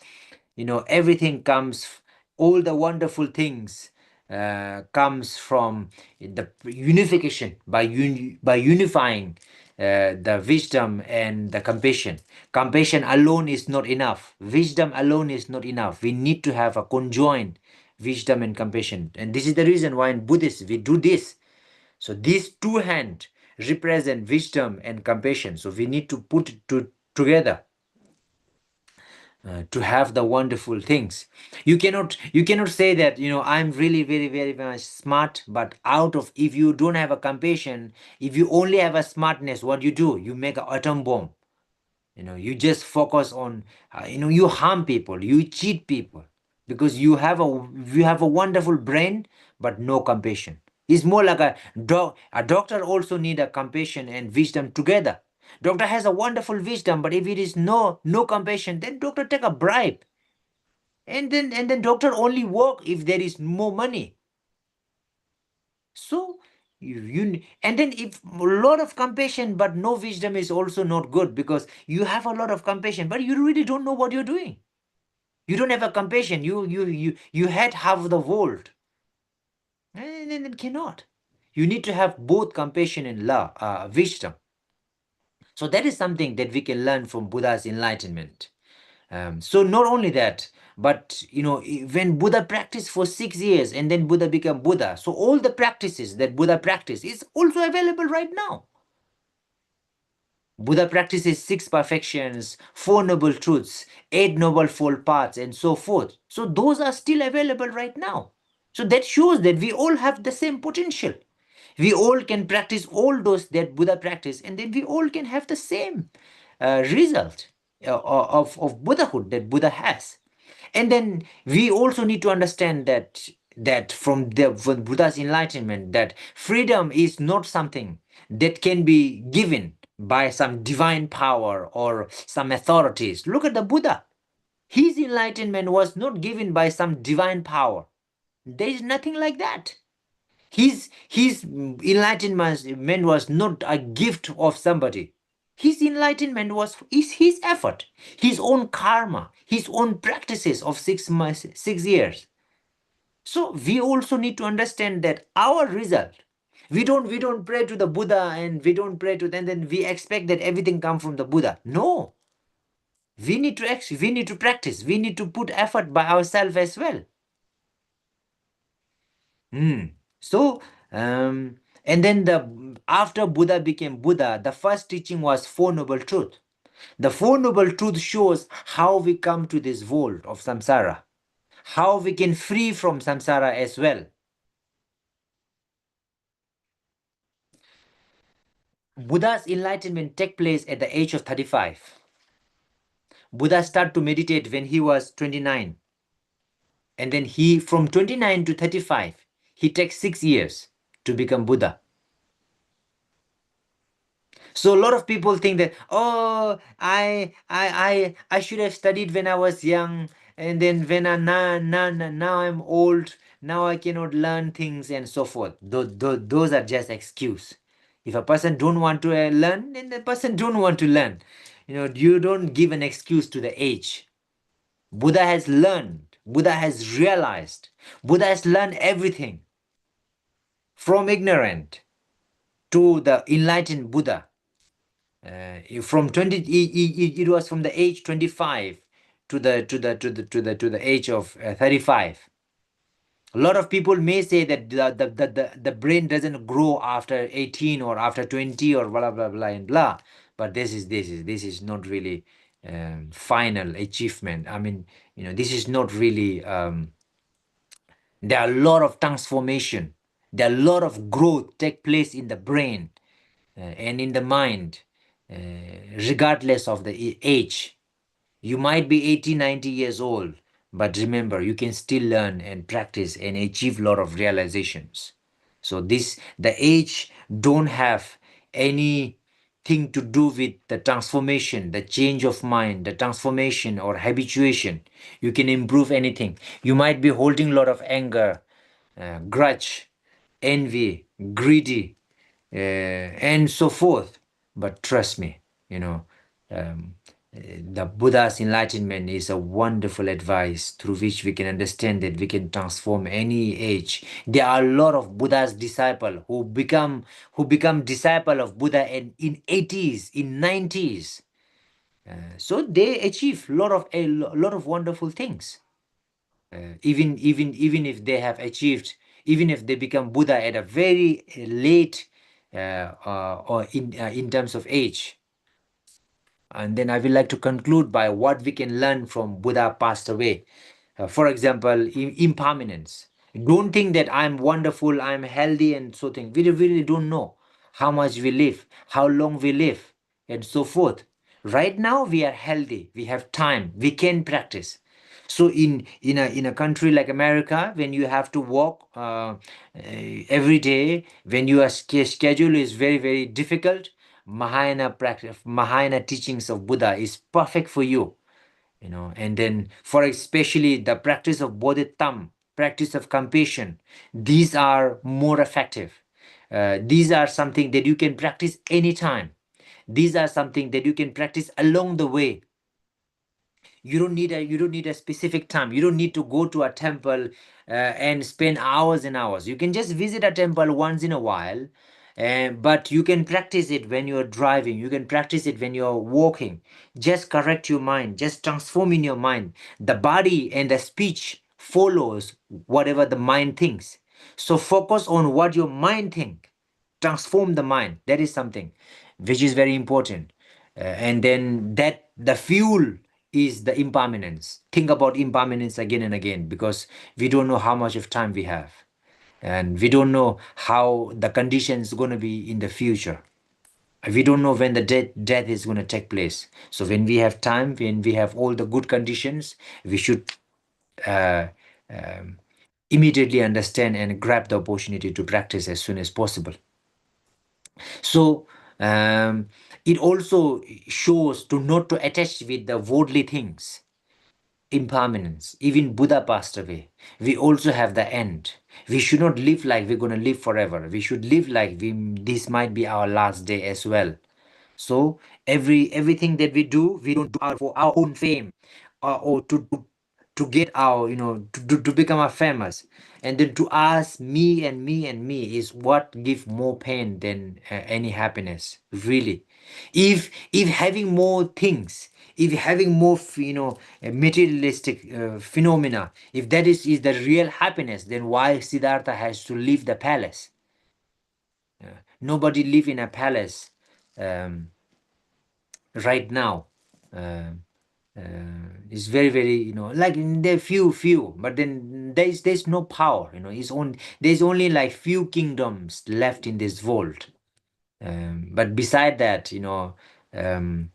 everything comes, all the wonderful things comes from the unification, by unifying the wisdom and the compassion. Compassion alone is not enough. Wisdom alone is not enough. We need to have a conjoined wisdom and compassion. And this is the reason why in Buddhism we do this. So these two hands represent wisdom and compassion. So we need to put it together to have the wonderful things. You cannot say that I'm really very very much smart, but out of, if you don't have a compassion, if you only have a smartness, what you do, you make an atom bomb. You just focus on you harm people, you cheat people, because you have a wonderful brain but no compassion. It's more like a doctor also need a compassion and wisdom together. Doctor has a wonderful wisdom, but if it is no compassion, then doctor take a bribe, and then doctor only work if there is more money. So and then if a lot of compassion but no wisdom is also not good, because you have a lot of compassion but you really don't know what you're doing. You don't have a compassion. You had half the world, and then it cannot. You need to have both compassion and love, wisdom. So that is something that we can learn from Buddha's enlightenment. So not only that, but when Buddha practiced for 6 years and then Buddha became Buddha, so all the practices that Buddha practiced is also available right now. Buddha practices 6 perfections, 4 noble truths, 8 noble fold paths, and so forth. So those are still available right now. So that shows that we all have the same potential. We all can practice all those that Buddha practiced, and then we all can have the same result of Buddhahood that Buddha has. And then we also need to understand that from Buddha's enlightenment, that freedom is not something that can be given by some divine power or some authorities. Look at the Buddha. His enlightenment was not given by some divine power. There is nothing like that. His enlightenment was not a gift of somebody. His enlightenment is his effort, his own karma, his own practices of 6 months, 6 years. So we also need to understand that our result. We don't pray to the Buddha, and we don't pray to them, then we expect that everything comes from the Buddha. No. We need to practice. We need to put effort by ourselves as well. So, and then after Buddha became Buddha, the first teaching was Four Noble Truths. The Four Noble Truths shows how we come to this world of samsara, how we can free from samsara as well. Buddha's enlightenment took place at the age of 35. Buddha started to meditate when he was 29. And then from 29 to 35, he takes 6 years to become Buddha. So a lot of people think that, oh, I should have studied when I was young, and then when now I'm old, now I cannot learn things and so forth. Those are just excuse. If a person don't want to learn, then the person don't want to learn. You don't give an excuse to the age. Buddha has learned. Buddha has realized. Buddha has learned everything from ignorant to the enlightened Buddha. From 20, it was from the age 25 to the age of 35. A lot of people may say that the brain doesn't grow after 18 or after 20 or blah blah blah and blah, but this is not really final achievement. I mean, this is not really. There are a lot of transformation. There are a lot of growth take place in the brain and in the mind, regardless of the age. You might be 80, 90 years old, but remember, you can still learn and practice and achieve a lot of realizations. So the age don't have any thing to do with the transformation, the change of mind, the transformation or habituation. You can improve anything. You might be holding a lot of anger, grudge, envy, greedy, and so forth. But trust me, um, the Buddha's enlightenment is a wonderful advice through which we can understand that we can transform any age. There are a lot of Buddha's disciple who become disciple of Buddha in 80s, in 90s. So they achieve a lot of wonderful things. Even if they have achieved, even if they become Buddha at a very late or in terms of age. And then I would like to conclude by what we can learn from Buddha passed away. For example, impermanence. Don't think that I'm wonderful, I'm healthy, and so thing. We really don't know how much we live, how long we live, and so forth. Right now, we are healthy, we have time, we can practice. So in a country like America, when you have to walk every day, when your schedule is very very difficult, Mahayana practice, Mahayana teachings of Buddha is perfect for you. And then for especially the practice of bodhisattva, practice of compassion, these are more effective. These are something that you can practice anytime. These are something that you can practice along the way. You don't need a specific time. You don't need to go to a temple and spend hours and hours. You can just visit a temple once in a while, but you can practice it when you're driving. You can practice it when you're walking. Just correct your mind, just transform in your mind. The body and the speech follows whatever the mind thinks. So focus on what your mind think. Transform the mind. That is something which is very important. And then that the fuel is the impermanence. Think about impermanence again and again, because we don't know how much of time we have, and we don't know how the conditions going to be in the future. We don't know when the death is going to take place. So when we have time, when we have all the good conditions, we should uh, um, immediately understand and grab the opportunity to practice as soon as possible. So it also shows to not to attach with the worldly things, impermanence. Even Buddha passed away. We also have the end. We should not live like we're going to live forever. We should live like this might be our last day as well. So everything that we do, we don't do for our own fame, or to get our, to become a famous. And then to us, me and me and me is what give more pain than any happiness, really. If having more things, if having more materialistic phenomena, if that is the real happiness, then why Siddhartha has to leave the palace? Nobody live in a palace right now. uh, it's very very, like there are few, but then there's no power. There's only like few kingdoms left in this world. But beside that, um,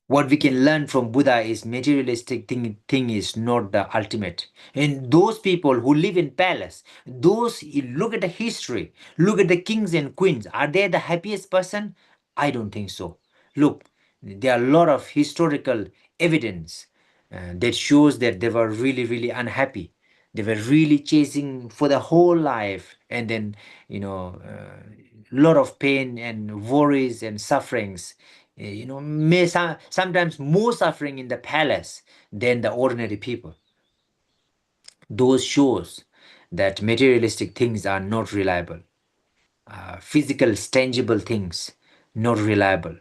what we can learn from Buddha is materialistic thing is not the ultimate. And those people who live in palace, those, you look at the history, look at the kings and queens, are they the happiest person? I don't think so. Look, there are a lot of historical evidence that shows that they were really really unhappy. They were really chasing for the whole life, and then lot of pain and worries and sufferings. Sometimes more suffering in the palace than the ordinary people. Those shows that materialistic things are not reliable. Physical, tangible things, not reliable.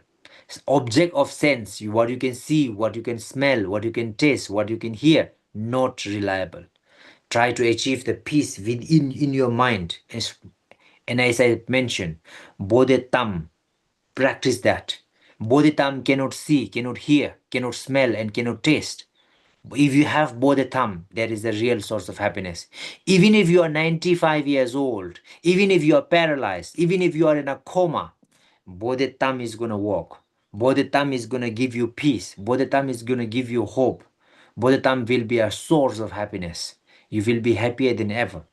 Object of sense, what you can see, what you can smell, what you can taste, what you can hear, not reliable. Try to achieve the peace within in your mind. And as I mentioned, bodhitam, practice that. Bodhitam cannot see, cannot hear, cannot smell, and cannot taste. If you have bodhitam, that is the real source of happiness. Even if you are 95 years old, even if you are paralyzed, even if you are in a coma, bodhitam is going to walk. Bodhitam is going to give you peace. Bodhitam is going to give you hope. Bodhitam will be a source of happiness. You will be happier than ever.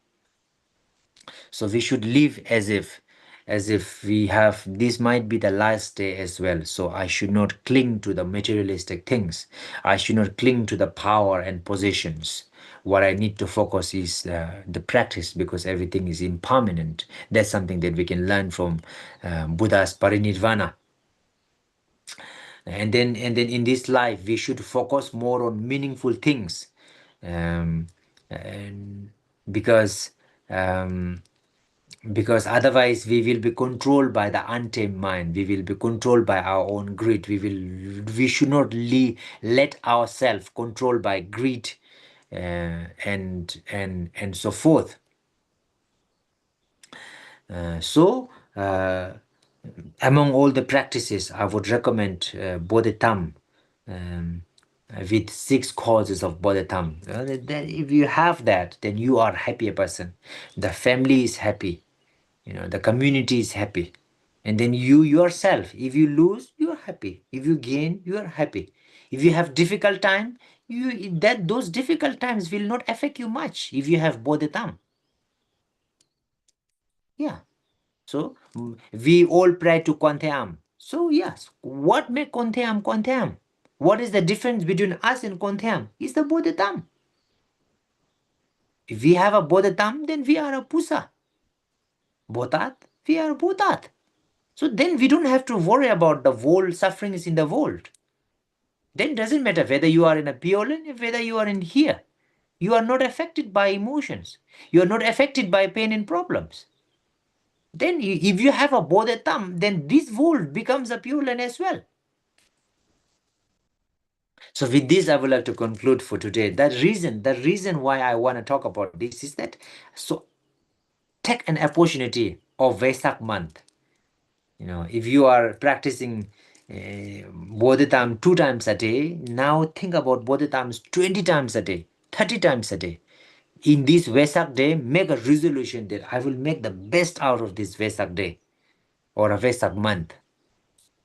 So we should live as if as if we have, this might be the last day as well. So I should not cling to the materialistic things. I should not cling to the power and positions. What I need to focus is the practice, because everything is impermanent. That's something that we can learn from Buddha's parinirvana. And then in this life we should focus more on meaningful things, um, and because um, because otherwise we will be controlled by the untamed mind. We will be controlled by our own greed. We should not let ourselves controlled by greed, and so forth. So among all the practices, I would recommend Bodhitam, um, with 6 causes of Bodhitam. If you have that, then you are a happier person. The family is happy, the community is happy. And then you yourself, if you lose, you are happy. If you gain, you are happy. If you have difficult time, those difficult times will not affect you much if you have Bodhitam. Yeah. So we all pray to Kwantheam. So yes, what make Kwantheam Kwantheam? What is the difference between us and Kwantheam? It's the Bodhitam. If we have a Bodhitam, then we are a Pusa. Botat, we are Botat. So then we don't have to worry about the world sufferings in the world. Then doesn't matter whether you are in a Pure Land, whether you are in here. You are not affected by emotions. You are not affected by pain and problems. Then if you have a Bodhitam, then this world becomes a Pure Land as well. So with this, I would like to conclude for today. The reason why I want to talk about this is that, so take an opportunity of Vesak month. If you are practicing Bodhitam 2 times a day, now think about Bodhitams 20 times a day, 30 times a day. In this Vesak day, make a resolution that I will make the best out of this Vesak day or a Vesak month.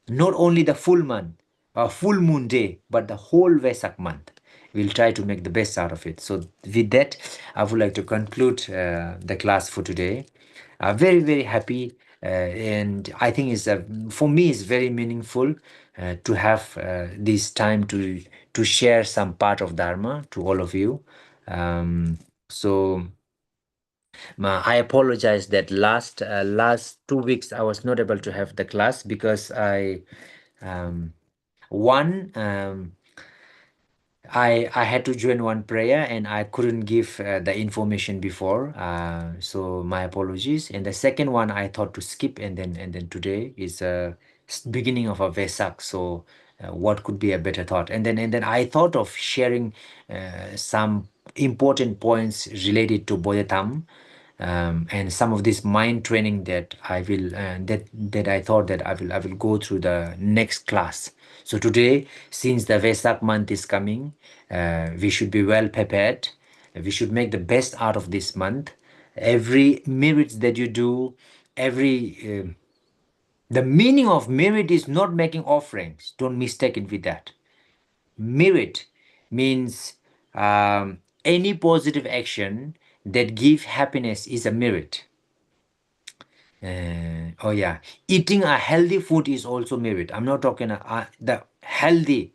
Not only the full month, a full moon day, but the whole Vesak month. We'll try to make the best out of it. So with that, I would like to conclude the class for today. Very, very happy. And I think for me, it's very meaningful to have this time to share some part of Dharma to all of you. So I apologize that last 2 weeks I was not able to have the class because um, one I had to join one prayer and I couldn't give the information before, so my apologies. And the second one I thought to skip, and then today is beginning of a Vesak, so what could be a better thought? And then I thought of sharing some important points related to Bodhitam, and some of this mind training that I will that I thought that I will go through the next class. So today, since the Vesak month is coming, we should be well prepared. We should make the best out of this month. Every merit that you do, the meaning of merit is not making offerings. Don't mistake it with that. Merit means any positive action that give happiness is a merit. Oh yeah, eating a healthy food is also merit. I'm not talking the healthy,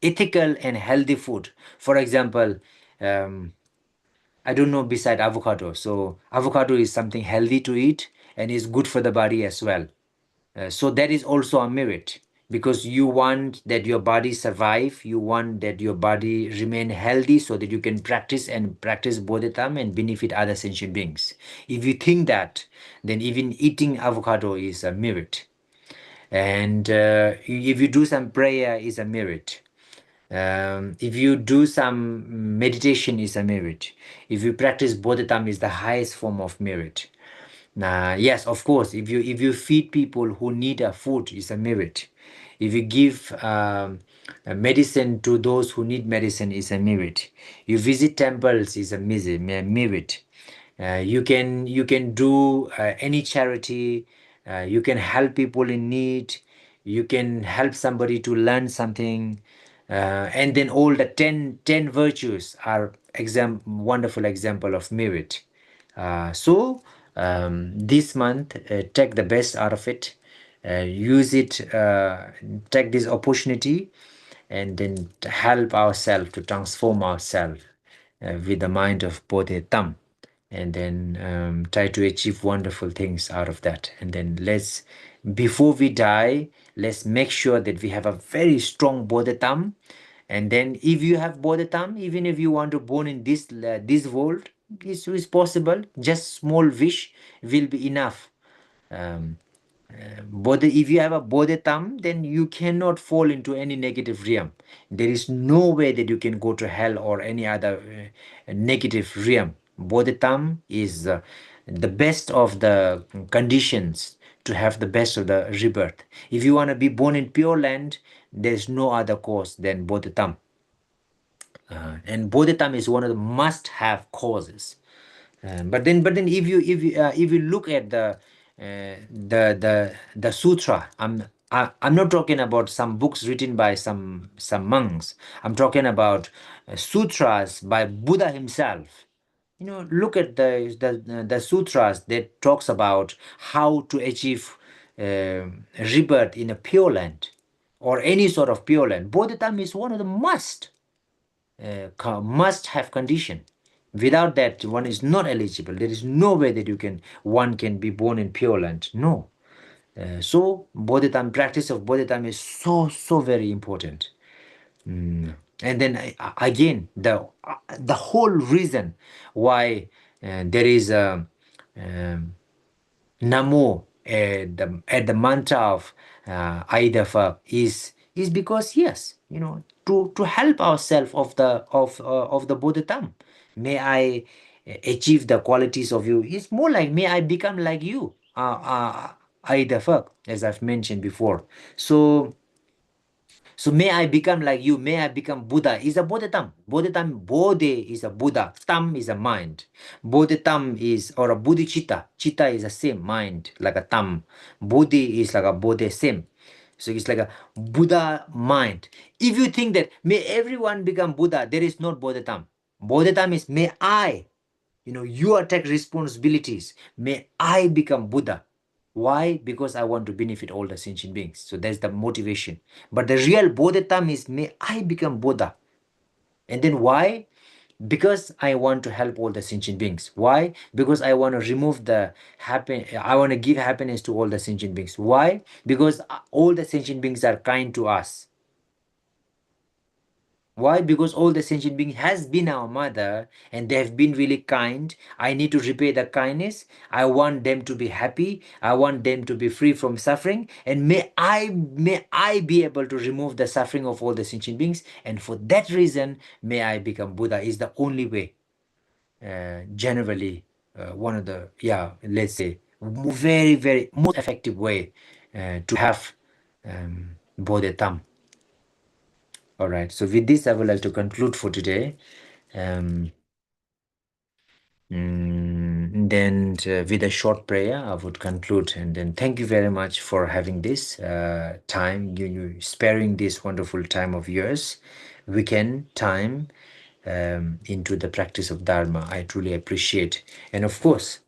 ethical and healthy food. For example, I don't know beside avocado. So avocado is something healthy to eat and is good for the body as well. So that is also a merit, because you want that your body survive, you want that your body remain healthy so that you can practice bodhisattva and benefit other sentient beings. If you think that, then even eating avocado is a merit. And if you do some prayer is a merit. If you do some meditation is a merit. If you practice bodhisattva is the highest form of merit. Yes, of course. If you feed people who need a food, is a merit. If you give a medicine to those who need medicine, is a merit. You visit temples, is a merit. You can do any charity. You can help people in need. You can help somebody to learn something. And then all the 10 virtues are wonderful example of merit. So This month, take the best out of it, use it, take this opportunity, and then help ourselves to transform ourselves with the mind of Bodhisattva, and then try to achieve wonderful things out of that. And then before we die, let's make sure that we have a very strong Bodhisattva. And then if you have Bodhisattva, even if you want to born in this world, is possible. Just small wish will be enough. Um, if you have a bodhitam, then you cannot fall into any negative realm. There is no way that you can go to hell or any other negative realm. Bodhitam is the best of the conditions to have the best of the rebirth. If you want to be born in pure land, there's no other cause than bodhitam. And bodhitam is one of the must-have causes. But then, if you look at the sutra, I'm not talking about some books written by some monks. I'm talking about sutras by Buddha himself. Look at the sutras that talks about how to achieve rebirth in a pure land or any sort of pure land. Bodhisattva is one of the must have condition. Without that, one is not eligible. There is no way that one can be born in pure land. No. So bodhisattva, practice of bodhisattva is so very important. And then again, the whole reason why there is a Namo at the mantra of Aidafa is because, yes, to help ourselves of the Bodhisattva. May I achieve the qualities of you. It's more like may I become like you, Aidafa, as I've mentioned before. So may I become like you, may I become Buddha is a Bodhitam. Bodhitam, Bodhi is a Buddha, Tam is a mind. Bodhitam is, or a Bodhicitta. Chitta is the same mind, like a Tam. Bodhi is like a Bodhi, same. So it's like a Buddha mind. If you think that may everyone become Buddha, there is not Bodhitam. Bodhitam is may I, you take responsibilities. May I become Buddha. Why? Because I want to benefit all the sentient beings. So that's the motivation. But the real Bodhisattva is may I become Buddha. And then why? Because I want to help all the sentient beings. Why? Because I want to remove I want to give happiness to all the sentient beings. Why? Because all the sentient beings are kind to us. Why? Because all the sentient being has been our mother and they have been really kind. I need to repay the kindness. I want them to be happy. I want them to be free from suffering. And may I be able to remove the suffering of all the sentient beings. And for that reason, may I become Buddha is the only way. Generally, one of the, let's say, very, very most effective way to have Bodhisattva. All right. So with this, I would like to conclude for today. Um, then with a short prayer, I would conclude. And then thank you very much for having this time, you sparing this wonderful time of yours, weekend time into the practice of Dharma. I truly appreciate. And of course,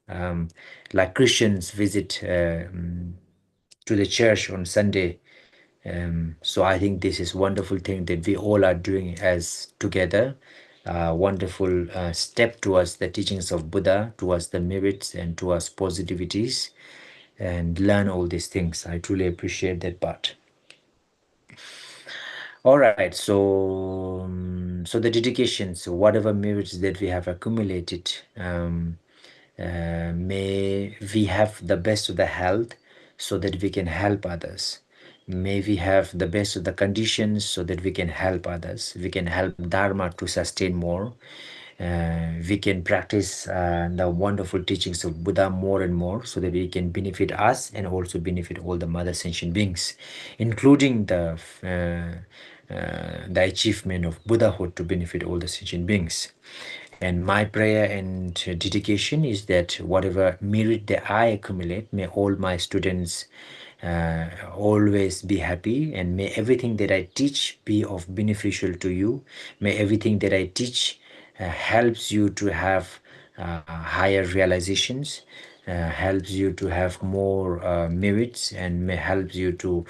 like Christians visit to the church on Sunday. So I think this is wonderful thing that we all are doing as together. Wonderful step towards the teachings of Buddha, towards the merits and towards positivities, and learn all these things. I truly appreciate that part. All right, so the dedication, so whatever merits that we have accumulated, may we have the best of the health so that we can help others. May we have the best of the conditions so that we can help others. We can help Dharma to sustain more. We can practice the wonderful teachings of Buddha more and more so that we can benefit us and also benefit all the mother sentient beings, including the achievement of Buddhahood to benefit all the sentient beings. And my prayer and dedication is that whatever merit that I accumulate, may all my students always be happy, and may everything that I teach be of beneficial to you. May everything that I teach helps you to have higher realizations. helps you to have more merits, and may helps you to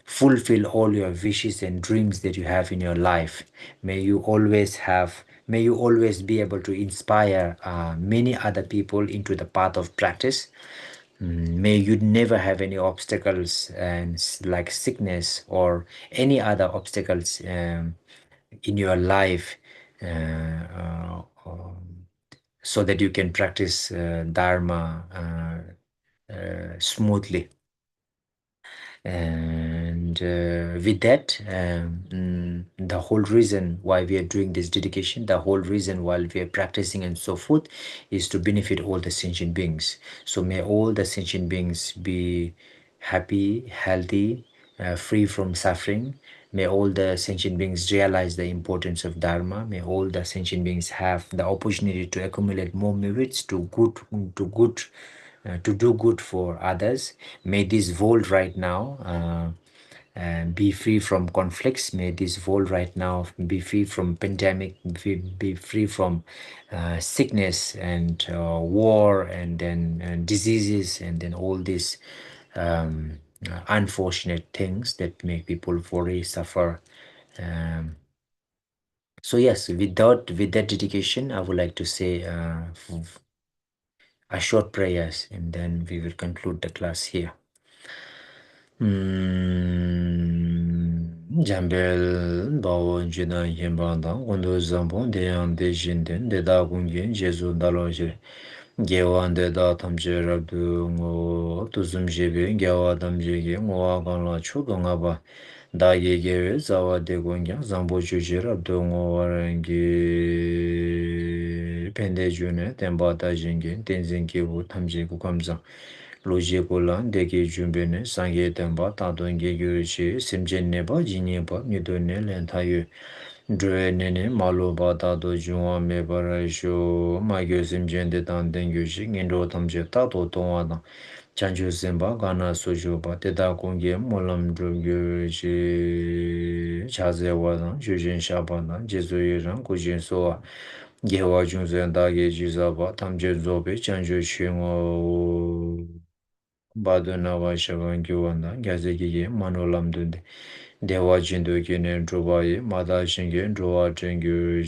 fulfill all your wishes and dreams that you have in your life. May you always be able to inspire many other people into the path of practice. May you never have any obstacles and like sickness or any other obstacles in your life, so that you can practice Dharma smoothly. And with that, the whole reason why we are doing this dedication, the whole reason why we are practicing and so forth, is to benefit all the sentient beings. So may all the sentient beings be happy, healthy, free from suffering. May all the sentient beings realize the importance of Dharma. May all the sentient beings have the opportunity to accumulate more merits to do good for others. May this world right now be free from conflicts. May this world right now be free from pandemic, be free from sickness and war, and then diseases, and then all these unfortunate things that make people worry, suffer. Um, so yes, with that dedication, I would like to say a short prayers, and then we will conclude the class here. Jambel bawo jina yembanda ondo zambon de yang de jinden de da gungen jesu daloje gewan de da tamje rabdu ngo tuzum jebe gewa damje ge ngo gan la chu donga ba da ye ge zawa de gonga zambo juje rabdu ngo warangi pende june temba da jingen tenzen ge bu tamje ku kamza loje kolan deke jumbene sangye tenpa tadon ge gyurishi simjen neba jinye pa midone len tayo dre nene malo ba tado juwa me barasho ma gyo simjen de tan den gyushi ngendo tamje tato tonwa dan chancho semba gana sojo pa teta kongye molam dro gyurishi chaze wa dan jujen shaba dan jesu yiran kujen sowa gewa junzen dage jizaba tamje zobe chancho shingwa Badu Nawa Shavan Gyuanda, Gazegi, Manolam Dewa Jindu Gine Drubai, Mada Shingi, Drua Jingu,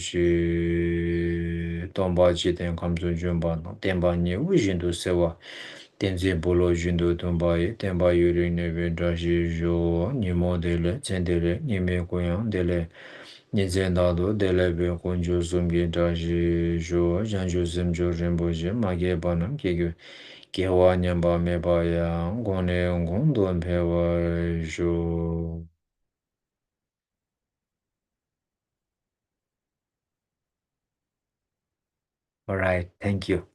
Tomba Jiten Kamsu Jumba, Temba Ni Ujindu Sewa, Tenzi Bolo Jindu Tumbai, Temba Yuri Neve Drashi Jo, Nimo Dele, Tendele, Nime Koyan Dele, Nizendado, Dele Be Konjo Sumgi Drashi Jo, Janju Simjo Rimboje, Mage Banam Kegu. Gewa nyamba meba ya ngone ngondo mpewa jo. All right, thank you.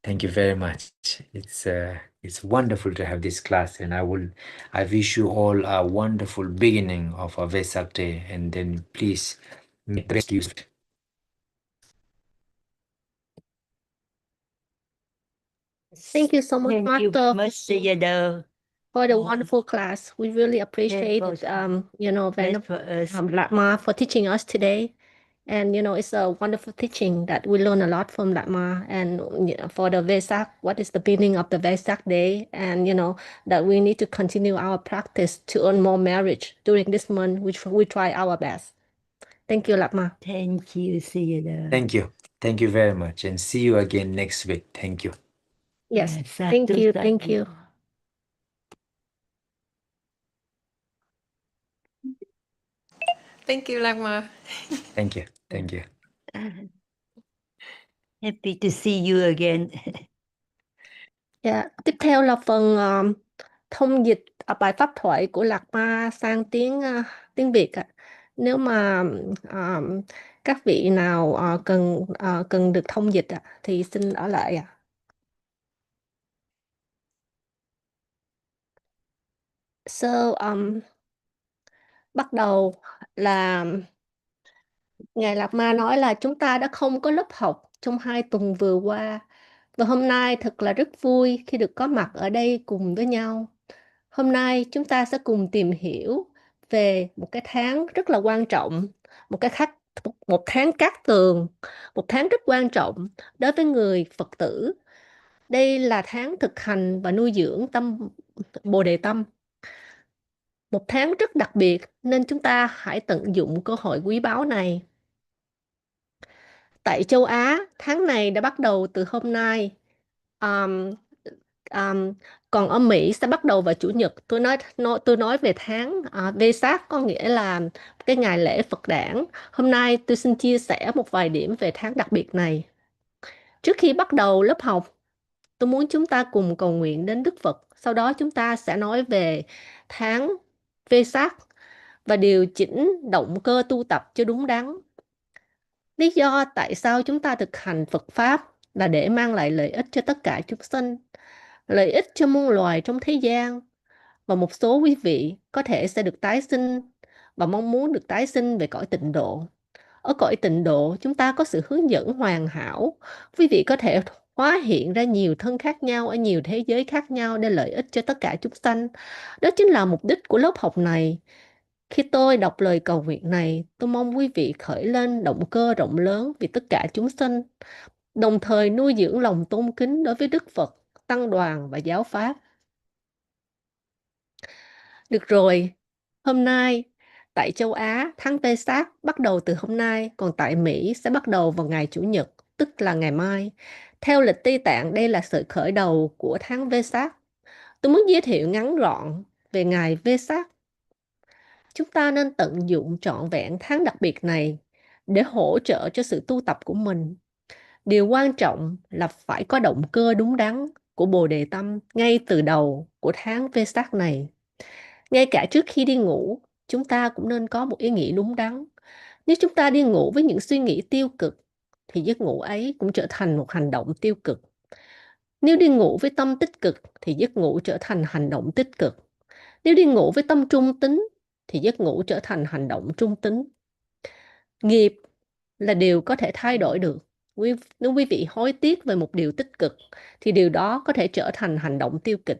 Thank you very much. It's wonderful to have this class, and I wish you all a wonderful beginning of a Vesak day, and then please make the best use of it. Thank you so much, Thank you Master, much, Sayadaw. for the wonderful class. We really appreciate was it, Best for us. Lama for teaching us today. And, it's a wonderful teaching that we learn a lot from Lama. And for the Vesak, what is the meaning of the Vesak day? And, that we need to continue our practice to earn more merit during this month, which we try our best. Thank you, Lama. Thank you, Sayadaw. Thank you. Thank you very much, and see you again next week. Thank you. Yes, Yeah, thank satu, you, satu. thank you. Thank you, Lama. Thank you. Thank you. Happy to see you again. Tiếp theo là phần thông dịch bài pháp thoại của Lạc Ma sang tiếng Việt ạ. Nếu mà các vị nào cần được thông dịch thì xin ở lại ạ. So bắt đầu là Ngài Lạt Ma nói là chúng ta đã không có lớp học trong 2 tuần vừa qua, và hôm nay thật là rất vui khi được có mặt ở đây cùng với nhau. Hôm nay chúng ta sẽ cùng tìm hiểu về một cái tháng rất là quan trọng, một tháng cát tường, một tháng rất quan trọng đối với người Phật tử. Đây là tháng thực hành và nuôi dưỡng Bồ Đề Tâm. Một tháng rất đặc biệt nên chúng ta hãy tận dụng cơ hội quý báu này. Tại châu Á, tháng này đã bắt đầu từ hôm nay. Um, um, Còn ở Mỹ sẽ bắt đầu vào Chủ nhật. Tôi nói về tháng Vesak, có nghĩa là cái ngày lễ Phật đản. Hôm nay tôi xin chia sẻ một vài điểm về tháng đặc biệt này. Trước khi bắt đầu lớp học, tôi muốn chúng ta cùng cầu nguyện đến Đức Phật. Sau đó chúng ta sẽ nói về tháng Vesak và điều chỉnh động cơ tu tập cho đúng đắn. Lý do tại sao chúng ta thực hành Phật Pháp là để mang lại lợi ích cho tất cả chúng sinh, lợi ích cho muôn loài trong thế gian, và một số quý vị có thể sẽ được tái sinh và mong muốn được tái sinh về cõi tịnh độ. Ở cõi tịnh độ, chúng ta có sự hướng dẫn hoàn hảo. Quý vị có thể hóa hiện ra nhiều thân khác nhau ở nhiều thế giới khác nhau để lợi ích cho tất cả chúng sanh. Đó chính là mục đích của lớp học này. Khi tôi đọc lời cầu nguyện này, tôi mong quý vị khởi lên động cơ rộng lớn vì tất cả chúng sinh, đồng thời nuôi dưỡng lòng tôn kính đối với Đức Phật, Tăng đoàn và Giáo Pháp. Được rồi, hôm nay, tại châu Á, tháng Vesak bắt đầu từ hôm nay, còn tại Mỹ sẽ bắt đầu vào ngày Chủ nhật, tức là ngày mai. Theo lịch Tây Tạng, đây là sự khởi đầu của tháng Vesak. Tôi muốn giới thiệu ngắn gọn về ngày Vesak. Chúng ta nên tận dụng trọn vẹn tháng đặc biệt này để hỗ trợ cho sự tu tập của mình. Điều quan trọng là phải có động cơ đúng đắn của Bồ Đề Tâm ngay từ đầu của tháng Vesak này. Ngay cả trước khi đi ngủ, chúng ta cũng nên có một ý nghĩ đúng đắn. Nếu chúng ta đi ngủ với những suy nghĩ tiêu cực, thì giấc ngủ ấy cũng trở thành một hành động tiêu cực. Nếu đi ngủ với tâm tích cực, thì giấc ngủ trở thành hành động tích cực. Nếu đi ngủ với tâm trung tính, thì giấc ngủ trở thành hành động trung tính. Nghiệp là điều có thể thay đổi được. Nếu quý vị hối tiếc về một điều tích cực, thì điều đó có thể trở thành hành động tiêu cực.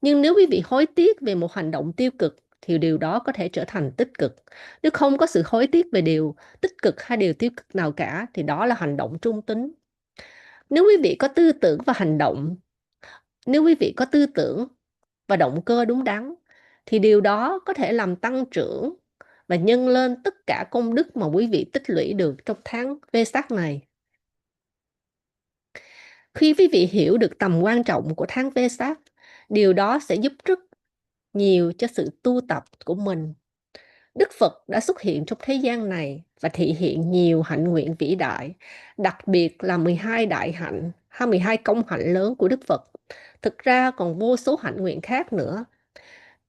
Nhưng nếu quý vị hối tiếc về một hành động tiêu cực, thì điều đó có thể trở thành tích cực. Nếu không có sự hối tiếc về điều tích cực hay điều tiêu cực nào cả, thì đó là hành động trung tính. Nếu quý vị có tư tưởng và hành động, nếu quý vị có tư tưởng và động cơ đúng đắn, thì điều đó có thể làm tăng trưởng và nhân lên tất cả công đức mà quý vị tích lũy được trong tháng Vesak này. Khi quý vị hiểu được tầm quan trọng của tháng Vesak, điều đó sẽ giúp rất nhiều cho sự tu tập của mình. Đức Phật đã xuất hiện trong thế gian này và thị hiện nhiều hạnh nguyện vĩ đại, đặc biệt là 12 đại hạnh hay 12 công hạnh lớn của Đức Phật. Thực ra còn vô số hạnh nguyện khác nữa.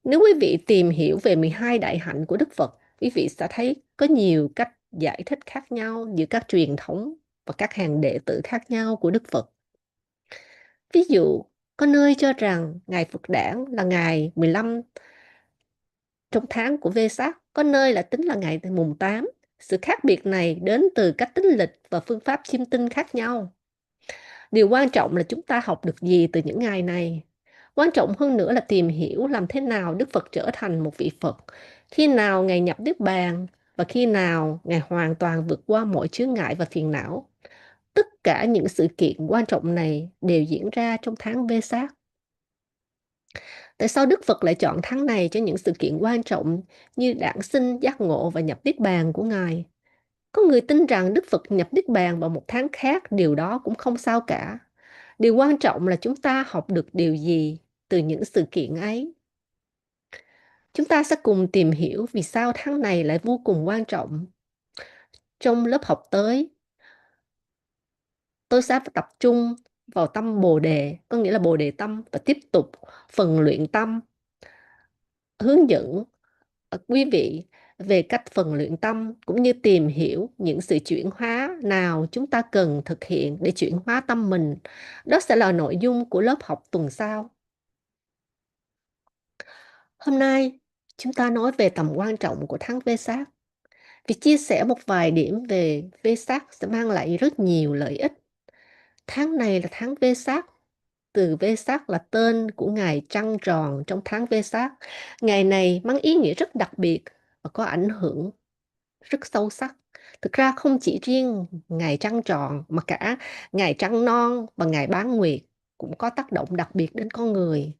Nếu quý vị tìm hiểu về 12 đại hạnh của Đức Phật, quý vị sẽ thấy có nhiều cách giải thích khác nhau giữa các truyền thống và các hàng đệ tử khác nhau của Đức Phật. Ví dụ, có nơi cho rằng ngày Phật đản là ngày 15 trong tháng của Vesak, có nơi là tính là ngày mùng 8. Sự khác biệt này đến từ cách tính lịch và phương pháp chiêm tinh khác nhau. Điều quan trọng là chúng ta học được gì từ những ngày này. Quan trọng hơn nữa là tìm hiểu làm thế nào Đức Phật trở thành một vị Phật, khi nào Ngài nhập Niết Bàn và khi nào Ngài hoàn toàn vượt qua mọi chướng ngại và phiền não. Tất cả những sự kiện quan trọng này đều diễn ra trong tháng Vesak. Tại sao Đức Phật lại chọn tháng này cho những sự kiện quan trọng như đản sinh, giác ngộ và nhập Niết Bàn của Ngài? Có người tin rằng Đức Phật nhập Niết Bàn vào một tháng khác, điều đó cũng không sao cả. Điều quan trọng là chúng ta học được điều gì từ những sự kiện ấy. Chúng ta sẽ cùng tìm hiểu vì sao tháng này lại vô cùng quan trọng. Trong lớp học tới, tôi sẽ tập trung vào tâm Bồ Đề, có nghĩa là Bồ Đề Tâm, và tiếp tục phần luyện tâm, hướng dẫn quý vị về cách phần luyện tâm cũng như tìm hiểu những sự chuyển hóa nào chúng ta cần thực hiện để chuyển hóa tâm mình. Đó sẽ là nội dung của lớp học tuần sau. Hôm nay, chúng ta nói về tầm quan trọng của tháng Vesak. Việc chia sẻ một vài điểm về Vesak sẽ mang lại rất nhiều lợi ích. Tháng này là tháng Vesak. Từ Vesak là tên của ngày trăng tròn trong tháng Vesak. Ngày này mang ý nghĩa rất đặc biệt và có ảnh hưởng rất sâu sắc. Thực ra không chỉ riêng ngày trăng tròn mà cả ngày trăng non và ngày bán nguyệt cũng có tác động đặc biệt đến con người.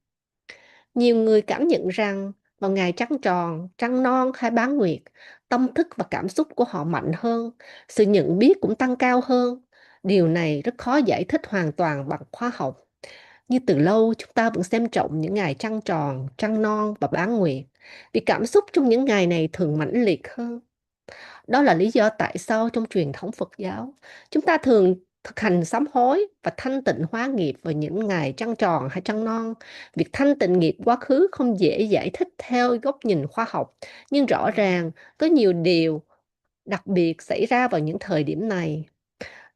Nhiều người cảm nhận rằng vào ngày trăng tròn, trăng non hay bán nguyệt, tâm thức và cảm xúc của họ mạnh hơn, sự nhận biết cũng tăng cao hơn. Điều này rất khó giải thích hoàn toàn bằng khoa học. Như từ lâu chúng ta vẫn xem trọng những ngày trăng tròn, trăng non và bán nguyệt, vì cảm xúc trong những ngày này thường mãnh liệt hơn. Đó là lý do tại sao trong truyền thống Phật giáo, chúng ta thường thực hành sám hối và thanh tịnh hóa nghiệp vào những ngày trăng tròn hay trăng non. Việc thanh tịnh nghiệp quá khứ không dễ giải thích theo góc nhìn khoa học, nhưng rõ ràng có nhiều điều đặc biệt xảy ra vào những thời điểm này.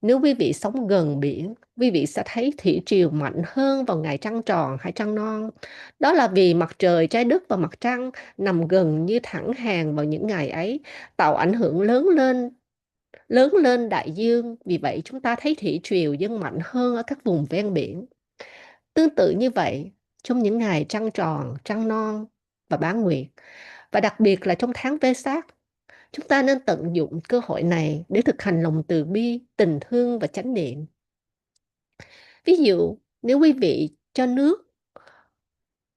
Nếu quý vị sống gần biển, quý vị sẽ thấy thủy triều mạnh hơn vào ngày trăng tròn hay trăng non. Đó là vì mặt trời, trái đất và mặt trăng nằm gần như thẳng hàng vào những ngày ấy, tạo ảnh hưởng lớn lên đại dương. Vì vậy chúng ta thấy thủy triều dâng mạnh hơn ở các vùng ven biển. Tương tự như vậy, trong những ngày trăng tròn, trăng non và bán nguyệt, và đặc biệt là trong tháng Vesak, chúng ta nên tận dụng cơ hội này để thực hành lòng từ bi, tình thương và chánh niệm. Ví dụ, nếu quý vị cho nước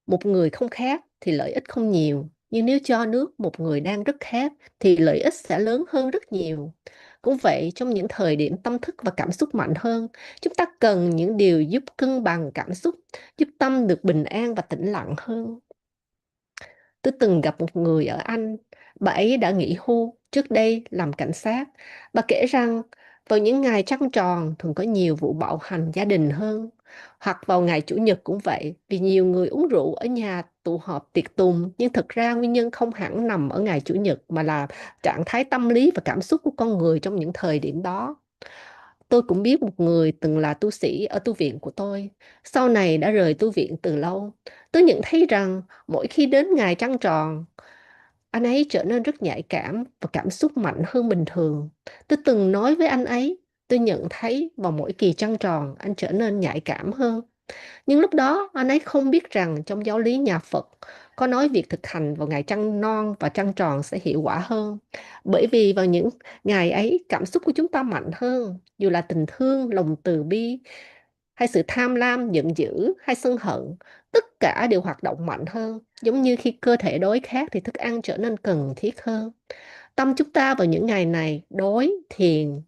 một người không khát thì lợi ích không nhiều, nhưng nếu cho nước một người đang rất khát thì lợi ích sẽ lớn hơn rất nhiều. Cũng vậy, trong những thời điểm tâm thức và cảm xúc mạnh hơn, chúng ta cần những điều giúp cân bằng cảm xúc, giúp tâm được bình an và tĩnh lặng hơn. Tôi từng gặp một người ở Anh, bà ấy đã nghỉ hưu trước đây làm cảnh sát. Bà kể rằng vào những ngày trăng tròn thường có nhiều vụ bạo hành gia đình hơn. Hoặc vào ngày Chủ nhật cũng vậy, vì nhiều người uống rượu ở nhà tụ họp tiệc tùng, nhưng thực ra nguyên nhân không hẳn nằm ở ngày Chủ nhật mà là trạng thái tâm lý và cảm xúc của con người trong những thời điểm đó. Tôi cũng biết một người từng là tu sĩ ở tu viện của tôi, sau này đã rời tu viện từ lâu. Tôi nhận thấy rằng mỗi khi đến ngày trăng tròn, anh ấy trở nên rất nhạy cảm và cảm xúc mạnh hơn bình thường. Tôi từng nói với anh ấy, tôi nhận thấy vào mỗi kỳ trăng tròn anh trở nên nhạy cảm hơn. Nhưng lúc đó anh ấy không biết rằng trong giáo lý nhà Phật có nói việc thực hành vào ngày trăng non và trăng tròn sẽ hiệu quả hơn. Bởi vì vào những ngày ấy cảm xúc của chúng ta mạnh hơn, dù là tình thương, lòng từ bi, hay sự tham lam, giận dữ hay sân hận, tất cả đều hoạt động mạnh hơn. Giống như khi cơ thể đói khát thì thức ăn trở nên cần thiết hơn. Tâm chúng ta vào những ngày này đối thiền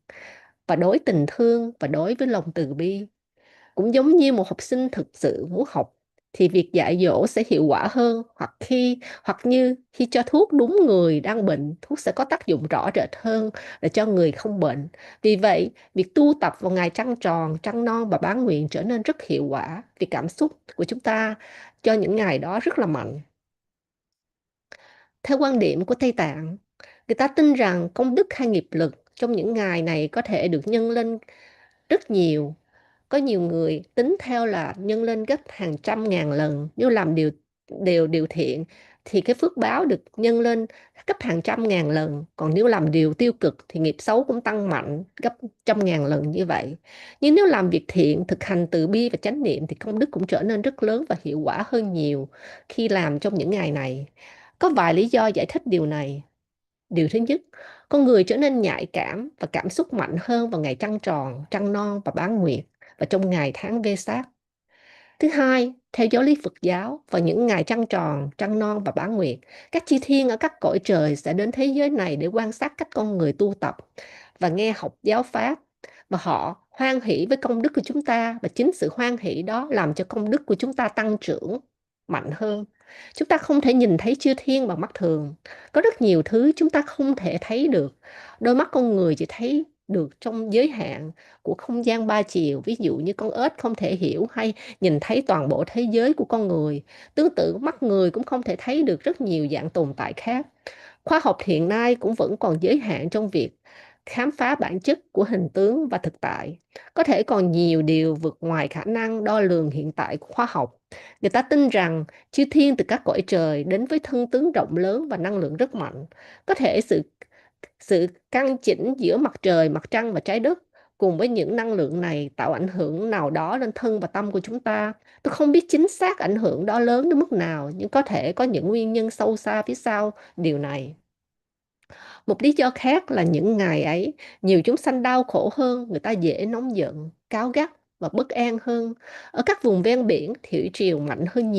và đối tình thương và đối với lòng từ bi. Cũng giống như một học sinh thực sự muốn học thì việc dạy dỗ sẽ hiệu quả hơn, hoặc như khi cho thuốc đúng người đang bệnh, thuốc sẽ có tác dụng rõ rệt hơn là cho người không bệnh. Vì vậy, việc tu tập vào ngày trăng tròn, trăng non và bán nguyện trở nên rất hiệu quả vì cảm xúc của chúng ta cho những ngày đó rất là mạnh. Theo quan điểm của Tây Tạng, người ta tin rằng công đức hay nghiệp lực trong những ngày này có thể được nhân lên rất nhiều. Có nhiều người tính theo là nhân lên gấp hàng trăm ngàn lần. Nếu làm điều thiện thì cái phước báo được nhân lên gấp hàng trăm ngàn lần. Còn nếu làm điều tiêu cực thì nghiệp xấu cũng tăng mạnh gấp trăm ngàn lần như vậy. Nhưng nếu làm việc thiện, thực hành từ bi và chánh niệm thì công đức cũng trở nên rất lớn và hiệu quả hơn nhiều khi làm trong những ngày này. Có vài lý do giải thích điều này. Điều thứ nhất, con người trở nên nhạy cảm và cảm xúc mạnh hơn vào ngày trăng tròn, trăng non và bán nguyệt và trong ngày tháng Vesak. Thứ hai, theo giáo lý Phật giáo, vào những ngày trăng tròn, trăng non và bán nguyệt, các chư thiên ở các cõi trời sẽ đến thế giới này để quan sát cách con người tu tập và nghe học giáo pháp. Và họ hoan hỷ với công đức của chúng ta, và chính sự hoan hỷ đó làm cho công đức của chúng ta tăng trưởng mạnh hơn. Chúng ta không thể nhìn thấy chư thiên bằng mắt thường. Có rất nhiều thứ chúng ta không thể thấy được. Đôi mắt con người chỉ thấy được trong giới hạn của không gian ba chiều. Ví dụ như con ếch không thể hiểu hay nhìn thấy toàn bộ thế giới của con người. Tương tự, mắt người cũng không thể thấy được rất nhiều dạng tồn tại khác. Khoa học hiện nay cũng vẫn còn giới hạn trong việc khám phá bản chất của hình tướng và thực tại. Có thể còn nhiều điều vượt ngoài khả năng đo lường hiện tại của khoa học. Người ta tin rằng chư thiên từ các cõi trời đến với thân tướng rộng lớn và năng lượng rất mạnh. Có thể sự căn chỉnh giữa mặt trời, mặt trăng và trái đất cùng với những năng lượng này tạo ảnh hưởng nào đó lên thân và tâm của chúng ta. Tôi không biết chính xác ảnh hưởng đó lớn đến mức nào, nhưng có thể có những nguyên nhân sâu xa phía sau điều này. Một lý do khác là những ngày ấy, nhiều chúng sanh đau khổ hơn, người ta dễ nóng giận, cáu gắt và bất an hơn. Ở các vùng ven biển, thủy triều mạnh hơn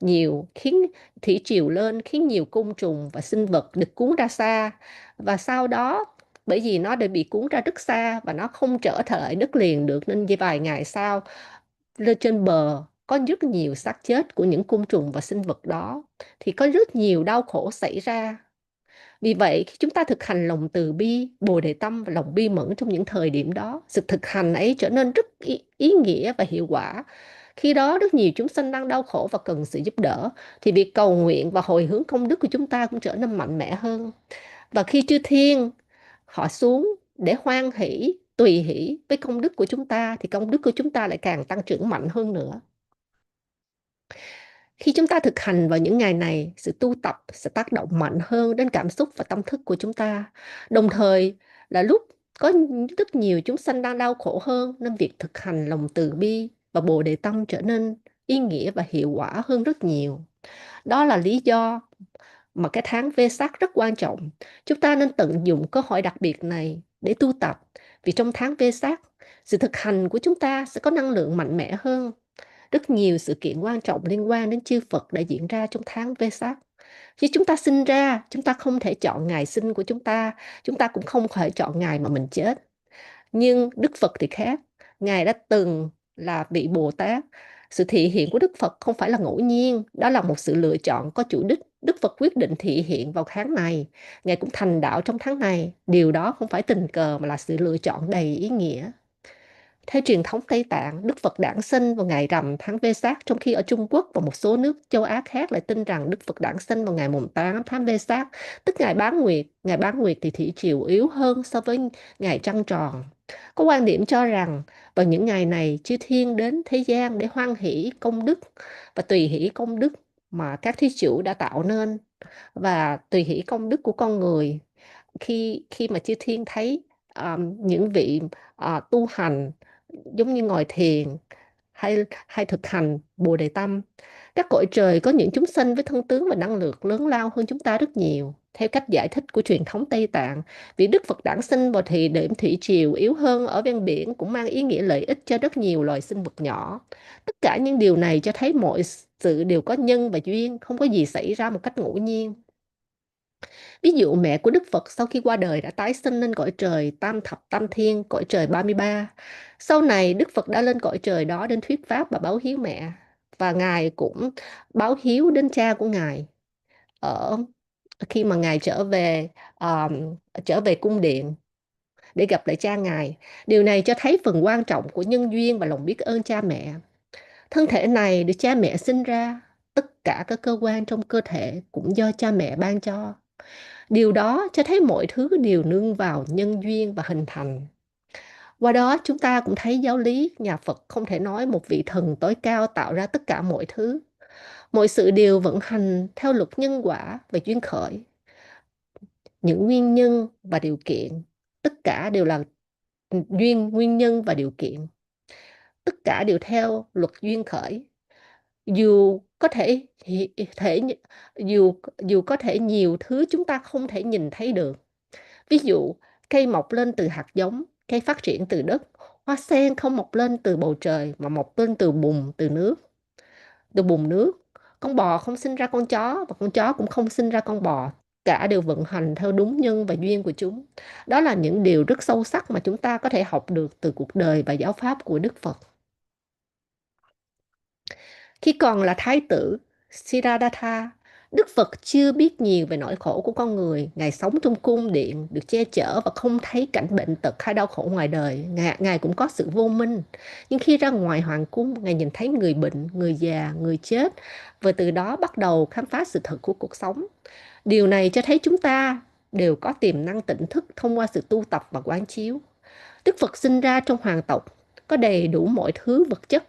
nhiều khiến thủy triều lên khiến nhiều côn trùng và sinh vật được cuốn ra xa, và sau đó bởi vì nó đã bị cuốn ra rất xa và nó không trở lại đất liền được, nên vài ngày sau lên trên bờ có rất nhiều xác chết của những côn trùng và sinh vật đó, thì có rất nhiều đau khổ xảy ra. Vì vậy, khi chúng ta thực hành lòng từ bi, bồ đề tâm và lòng bi mẫn trong những thời điểm đó, sự thực hành ấy trở nên rất ý nghĩa và hiệu quả. Khi đó, rất nhiều chúng sanh đang đau khổ và cần sự giúp đỡ, thì việc cầu nguyện và hồi hướng công đức của chúng ta cũng trở nên mạnh mẽ hơn. Và khi chư thiên họ xuống để hoan hỷ, tùy hỷ với công đức của chúng ta, thì công đức của chúng ta lại càng tăng trưởng mạnh hơn nữa. Khi chúng ta thực hành vào những ngày này, sự tu tập sẽ tác động mạnh hơn đến cảm xúc và tâm thức của chúng ta. Đồng thời là lúc có rất nhiều chúng sanh đang đau khổ hơn, nên việc thực hành lòng từ bi và bồ đề tâm trở nên ý nghĩa và hiệu quả hơn rất nhiều. Đó là lý do mà cái tháng Vesak rất quan trọng. Chúng ta nên tận dụng cơ hội đặc biệt này để tu tập. Vì trong tháng Vesak, sự thực hành của chúng ta sẽ có năng lượng mạnh mẽ hơn. Rất nhiều sự kiện quan trọng liên quan đến chư Phật đã diễn ra trong tháng Vesak. Khi chúng ta sinh ra, chúng ta không thể chọn ngày sinh của chúng ta cũng không thể chọn ngày mà mình chết. Nhưng Đức Phật thì khác, Ngài đã từng là vị Bồ Tát. Sự thị hiện của Đức Phật không phải là ngẫu nhiên, đó là một sự lựa chọn có chủ đích. Đức Phật quyết định thị hiện vào tháng này, Ngài cũng thành đạo trong tháng này. Điều đó không phải tình cờ mà là sự lựa chọn đầy ý nghĩa. Theo truyền thống Tây Tạng, Đức Phật đản sinh vào ngày rằm tháng Vesak, trong khi ở Trung Quốc và một số nước châu Á khác lại tin rằng Đức Phật đản sinh vào ngày mùng 8 tháng Vesak, tức ngày bán nguyệt. Ngày bán nguyệt thì thủy triều yếu hơn so với ngày trăng tròn. Có quan điểm cho rằng vào những ngày này, chư thiên đến thế gian để hoan hỷ công đức và tùy hỷ công đức mà các thí chủ đã tạo nên, và tùy hỷ công đức của con người. Khi mà chư thiên thấy những vị tu hành giống như ngồi thiền hay thực hành bồ đề tâm, các cõi trời có những chúng sanh với thân tướng và năng lượng lớn lao hơn chúng ta rất nhiều. Theo cách giải thích của truyền thống Tây Tạng, vì Đức Phật đản sinh vào thời điểm thủy triều yếu hơn ở ven biển cũng mang ý nghĩa lợi ích cho rất nhiều loài sinh vật nhỏ. Tất cả những điều này cho thấy mọi sự đều có nhân và duyên, không có gì xảy ra một cách ngẫu nhiên. Ví dụ mẹ của Đức Phật sau khi qua đời đã tái sinh lên cõi trời Tam Thập Tam Thiên, cõi trời 33. Sau này Đức Phật đã lên cõi trời đó đến thuyết pháp và báo hiếu mẹ. Và Ngài cũng báo hiếu đến cha của Ngài ở khi mà Ngài trở về cung điện để gặp lại cha Ngài. Điều này cho thấy phần quan trọng của nhân duyên và lòng biết ơn cha mẹ. Thân thể này được cha mẹ sinh ra, tất cả các cơ quan trong cơ thể cũng do cha mẹ ban cho. Điều đó cho thấy mọi thứ đều nương vào nhân duyên và hình thành. Qua đó chúng ta cũng thấy giáo lý nhà Phật không thể nói một vị thần tối cao tạo ra tất cả mọi thứ. Mọi sự đều vận hành theo luật nhân quả và duyên khởi. Những nguyên nhân và điều kiện, tất cả đều là nguyên nhân và điều kiện. Tất cả đều theo luật duyên khởi. Dù có thể dù có thể nhiều thứ chúng ta không thể nhìn thấy được. Ví dụ, cây mọc lên từ hạt giống, cây phát triển từ đất. Hoa sen không mọc lên từ bầu trời mà mọc lên từ bùn nước. Con bò không sinh ra con chó và con chó cũng không sinh ra con bò. Cả đều vận hành theo đúng nhân và duyên của chúng. Đó là những điều rất sâu sắc mà chúng ta có thể học được từ cuộc đời và giáo pháp của Đức Phật. Khi còn là thái tử Siddhartha, Đức Phật chưa biết nhiều về nỗi khổ của con người. Ngài sống trong cung điện, được che chở và không thấy cảnh bệnh tật hay đau khổ ngoài đời. Ngài cũng có sự vô minh. Nhưng khi ra ngoài hoàng cung, Ngài nhìn thấy người bệnh, người già, người chết, và từ đó bắt đầu khám phá sự thật của cuộc sống. Điều này cho thấy chúng ta đều có tiềm năng tỉnh thức thông qua sự tu tập và quán chiếu. Đức Phật sinh ra trong hoàng tộc, có đầy đủ mọi thứ vật chất,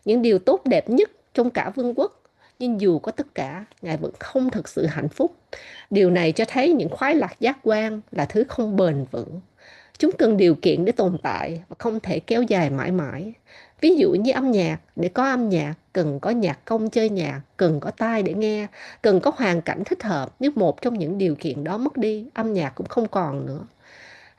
những điều tốt đẹp nhất trong cả vương quốc. Nhưng dù có tất cả, Ngài vẫn không thực sự hạnh phúc. Điều này cho thấy những khoái lạc giác quan là thứ không bền vững. Chúng cần điều kiện để tồn tại và không thể kéo dài mãi mãi. Ví dụ như âm nhạc, để có âm nhạc, cần có nhạc công chơi nhạc, cần có tai để nghe, cần có hoàn cảnh thích hợp. Nếu một trong những điều kiện đó mất đi, âm nhạc cũng không còn nữa.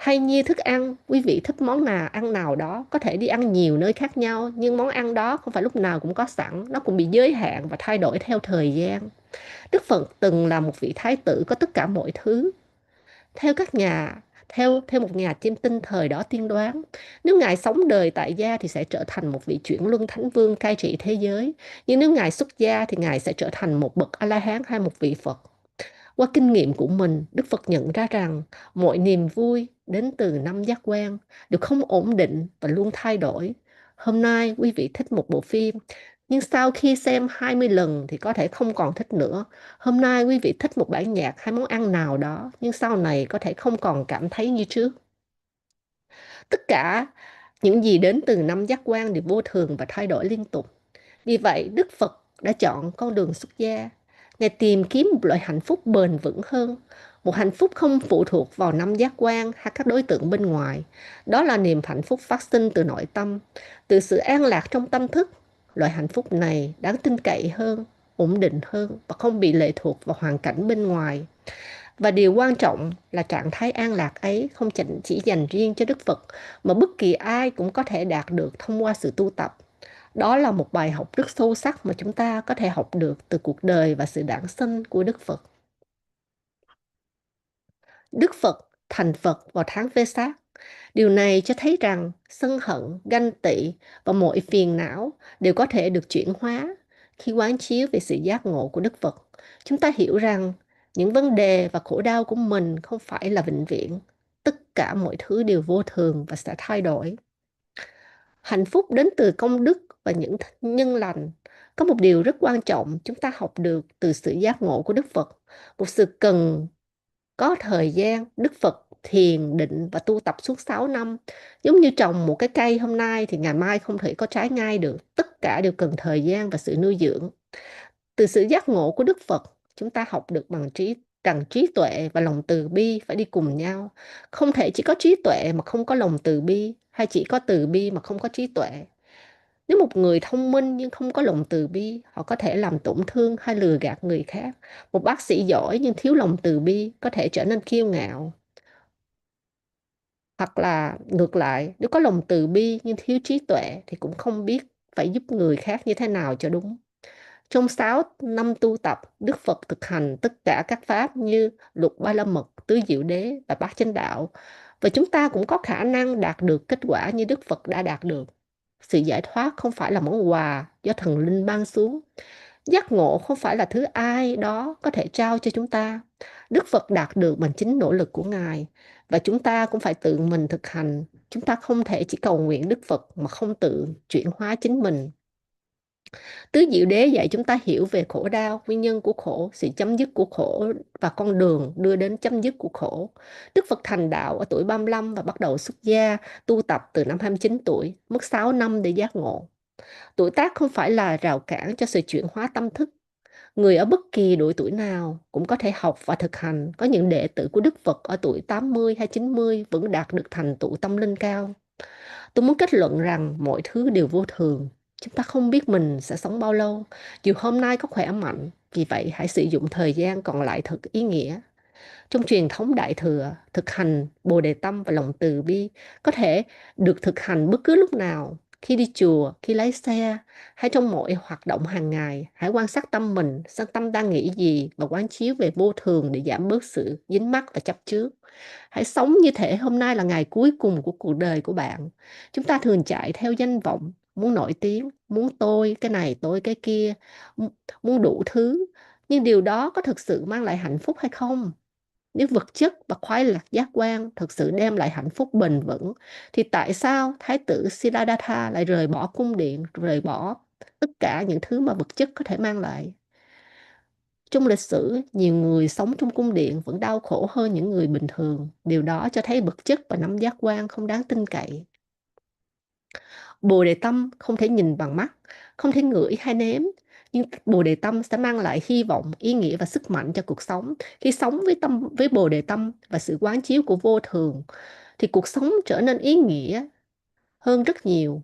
Hay như thức ăn, quý vị thích món nào ăn nào đó, có thể đi ăn nhiều nơi khác nhau, nhưng món ăn đó không phải lúc nào cũng có sẵn, nó cũng bị giới hạn và thay đổi theo thời gian. Đức Phật từng là một vị thái tử có tất cả mọi thứ. Theo các nhà theo một nhà chiêm tinh thời đó tiên đoán, nếu Ngài sống đời tại gia thì sẽ trở thành một vị chuyển luân thánh vương cai trị thế giới. Nhưng nếu Ngài xuất gia thì Ngài sẽ trở thành một bậc A-la-hán hay một vị Phật. Qua kinh nghiệm của mình, Đức Phật nhận ra rằng mọi niềm vui đến từ năm giác quan đều không ổn định và luôn thay đổi. Hôm nay quý vị thích một bộ phim, nhưng sau khi xem 20 lần thì có thể không còn thích nữa. Hôm nay quý vị thích một bản nhạc hay món ăn nào đó, nhưng sau này có thể không còn cảm thấy như trước. Tất cả những gì đến từ năm giác quan đều vô thường và thay đổi liên tục. Vì vậy, Đức Phật đã chọn con đường xuất gia. Ngài tìm kiếm một loại hạnh phúc bền vững hơn, một hạnh phúc không phụ thuộc vào năm giác quan hay các đối tượng bên ngoài. Đó là niềm hạnh phúc phát sinh từ nội tâm, từ sự an lạc trong tâm thức. Loại hạnh phúc này đáng tin cậy hơn, ổn định hơn và không bị lệ thuộc vào hoàn cảnh bên ngoài. Và điều quan trọng là trạng thái an lạc ấy không chỉ dành riêng cho Đức Phật, mà bất kỳ ai cũng có thể đạt được thông qua sự tu tập. Đó là một bài học rất sâu sắc mà chúng ta có thể học được từ cuộc đời và sự đản sinh của Đức Phật. Đức Phật thành Phật vào tháng Vesak. Điều này cho thấy rằng sân hận, ganh tị và mọi phiền não đều có thể được chuyển hóa. Khi quán chiếu về sự giác ngộ của Đức Phật, chúng ta hiểu rằng những vấn đề và khổ đau của mình không phải là vĩnh viễn. Tất cả mọi thứ đều vô thường và sẽ thay đổi. Hạnh phúc đến từ công đức và những nhân lành. Có một điều rất quan trọng chúng ta học được từ sự giác ngộ của Đức Phật. Một sự cần có thời gian. Đức Phật thiền định và tu tập suốt 6 năm. Giống như trồng một cái cây hôm nay thì ngày mai không thể có trái ngay được. Tất cả đều cần thời gian và sự nuôi dưỡng. Từ sự giác ngộ của Đức Phật, chúng ta học được rằng trí tuệ và lòng từ bi phải đi cùng nhau. Không thể chỉ có trí tuệ mà không có lòng từ bi, hay chỉ có từ bi mà không có trí tuệ. Nếu một người thông minh nhưng không có lòng từ bi, họ có thể làm tổn thương hay lừa gạt người khác. Một bác sĩ giỏi nhưng thiếu lòng từ bi có thể trở nên kiêu ngạo. Hoặc là ngược lại, nếu có lòng từ bi nhưng thiếu trí tuệ thì cũng không biết phải giúp người khác như thế nào cho đúng. Trong 6 năm tu tập, Đức Phật thực hành tất cả các pháp như luật ba la mật, tứ diệu đế và bát chánh đạo. Và chúng ta cũng có khả năng đạt được kết quả như Đức Phật đã đạt được. Sự giải thoát không phải là món quà do thần linh ban xuống. Giác ngộ không phải là thứ ai đó có thể trao cho chúng ta. Đức Phật đạt được bằng chính nỗ lực của Ngài. Và chúng ta cũng phải tự mình thực hành. Chúng ta không thể chỉ cầu nguyện Đức Phật mà không tự chuyển hóa chính mình. Tứ Diệu Đế dạy chúng ta hiểu về khổ đau, nguyên nhân của khổ, sự chấm dứt của khổ và con đường đưa đến chấm dứt của khổ. Đức Phật thành đạo ở tuổi 35 và bắt đầu xuất gia, tu tập từ năm 29 tuổi, mất 6 năm để giác ngộ. Tuổi tác không phải là rào cản cho sự chuyển hóa tâm thức. Người ở bất kỳ độ tuổi nào cũng có thể học và thực hành. Có những đệ tử của Đức Phật ở tuổi 80 hay 90 vẫn đạt được thành tựu tâm linh cao. Tôi muốn kết luận rằng mọi thứ đều vô thường. Chúng ta không biết mình sẽ sống bao lâu, dù hôm nay có khỏe mạnh. Vì vậy, hãy sử dụng thời gian còn lại thật ý nghĩa. Trong truyền thống Đại Thừa, thực hành Bồ Đề Tâm và lòng từ bi có thể được thực hành bất cứ lúc nào. Khi đi chùa, khi lái xe, hay trong mọi hoạt động hàng ngày, hãy quan sát tâm mình, xem tâm đang nghĩ gì và quán chiếu về vô thường để giảm bớt sự dính mắc và chấp trước. Hãy sống như thể hôm nay là ngày cuối cùng của cuộc đời của bạn. Chúng ta thường chạy theo danh vọng, muốn nổi tiếng, muốn tôi cái này tôi cái kia, muốn đủ thứ. Nhưng điều đó có thực sự mang lại hạnh phúc hay không? Nếu vật chất và khoái lạc giác quan thực sự đem lại hạnh phúc bền vững, thì tại sao Thái tử Siddhartha lại rời bỏ cung điện, rời bỏ tất cả những thứ mà vật chất có thể mang lại? Trong lịch sử, nhiều người sống trong cung điện vẫn đau khổ hơn những người bình thường. Điều đó cho thấy vật chất và năm giác quan không đáng tin cậy. Bồ Đề Tâm không thể nhìn bằng mắt, không thể ngửi hay nếm. Nhưng Bồ Đề Tâm sẽ mang lại hy vọng, ý nghĩa và sức mạnh cho cuộc sống. Khi sống với Bồ Đề Tâm và sự quán chiếu của vô thường, thì cuộc sống trở nên ý nghĩa hơn rất nhiều.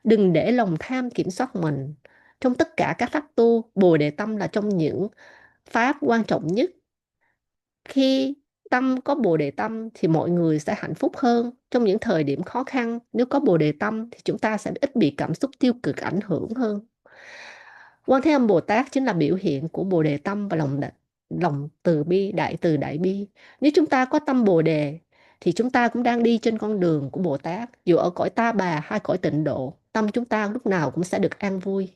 Đừng để lòng tham kiểm soát mình. Trong tất cả các pháp tu, Bồ Đề Tâm là trong những pháp quan trọng nhất. Khi tâm, có bồ đề tâm thì mọi người sẽ hạnh phúc hơn. Trong những thời điểm khó khăn, nếu có bồ đề tâm thì chúng ta sẽ ít bị cảm xúc tiêu cực ảnh hưởng hơn. Quan Thế Âm Bồ Tát chính là biểu hiện của bồ đề tâm và lòng từ bi, đại từ đại bi. Nếu chúng ta có tâm bồ đề thì chúng ta cũng đang đi trên con đường của Bồ Tát. Dù ở cõi Ta Bà hay cõi Tịnh Độ, tâm chúng ta lúc nào cũng sẽ được an vui.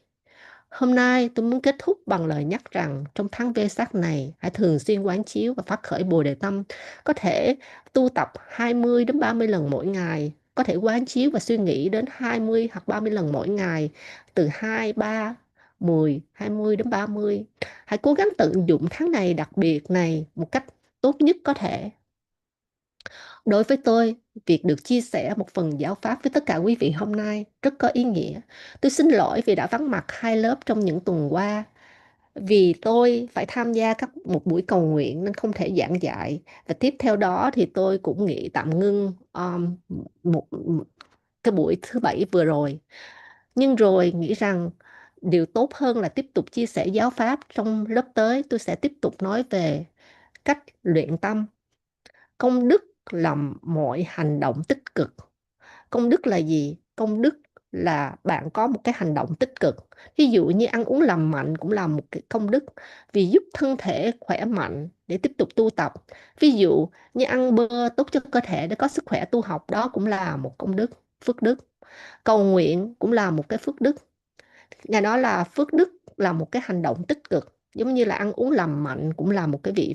Hôm nay tôi muốn kết thúc bằng lời nhắc rằng trong tháng Vesak này hãy thường xuyên quán chiếu và phát khởi bồ đề tâm. Có thể tu tập 20 đến 30 lần mỗi ngày. Có thể quán chiếu và suy nghĩ đến 20 hoặc 30 lần mỗi ngày. Từ 2, 3, 10, 20 đến 30. Hãy cố gắng tận dụng tháng này đặc biệt này một cách tốt nhất có thể. Đối với tôi, việc được chia sẻ một phần giáo pháp với tất cả quý vị hôm nay rất có ý nghĩa. Tôi xin lỗi vì đã vắng mặt 2 lớp trong những tuần qua. Vì tôi phải tham gia một buổi cầu nguyện nên không thể giảng dạy. Và tiếp theo đó thì tôi cũng nghĩ tạm ngưng một cái buổi thứ Bảy vừa rồi. Nhưng rồi nghĩ rằng điều tốt hơn là tiếp tục chia sẻ giáo pháp. Trong lớp tới tôi sẽ tiếp tục nói về cách luyện tâm. Công đức là mọi hành động tích cực. Công đức là gì? Công đức là bạn có một cái hành động tích cực. Ví dụ như ăn uống lành mạnh cũng là một cái công đức, vì giúp thân thể khỏe mạnh để tiếp tục tu tập. Ví dụ như ăn bơ tốt cho cơ thể để có sức khỏe tu học, đó cũng là một công đức, phước đức. Cầu nguyện cũng là một cái phước đức. Ngài nói là phước đức là một cái hành động tích cực, giống như là ăn uống lành mạnh cũng là một cái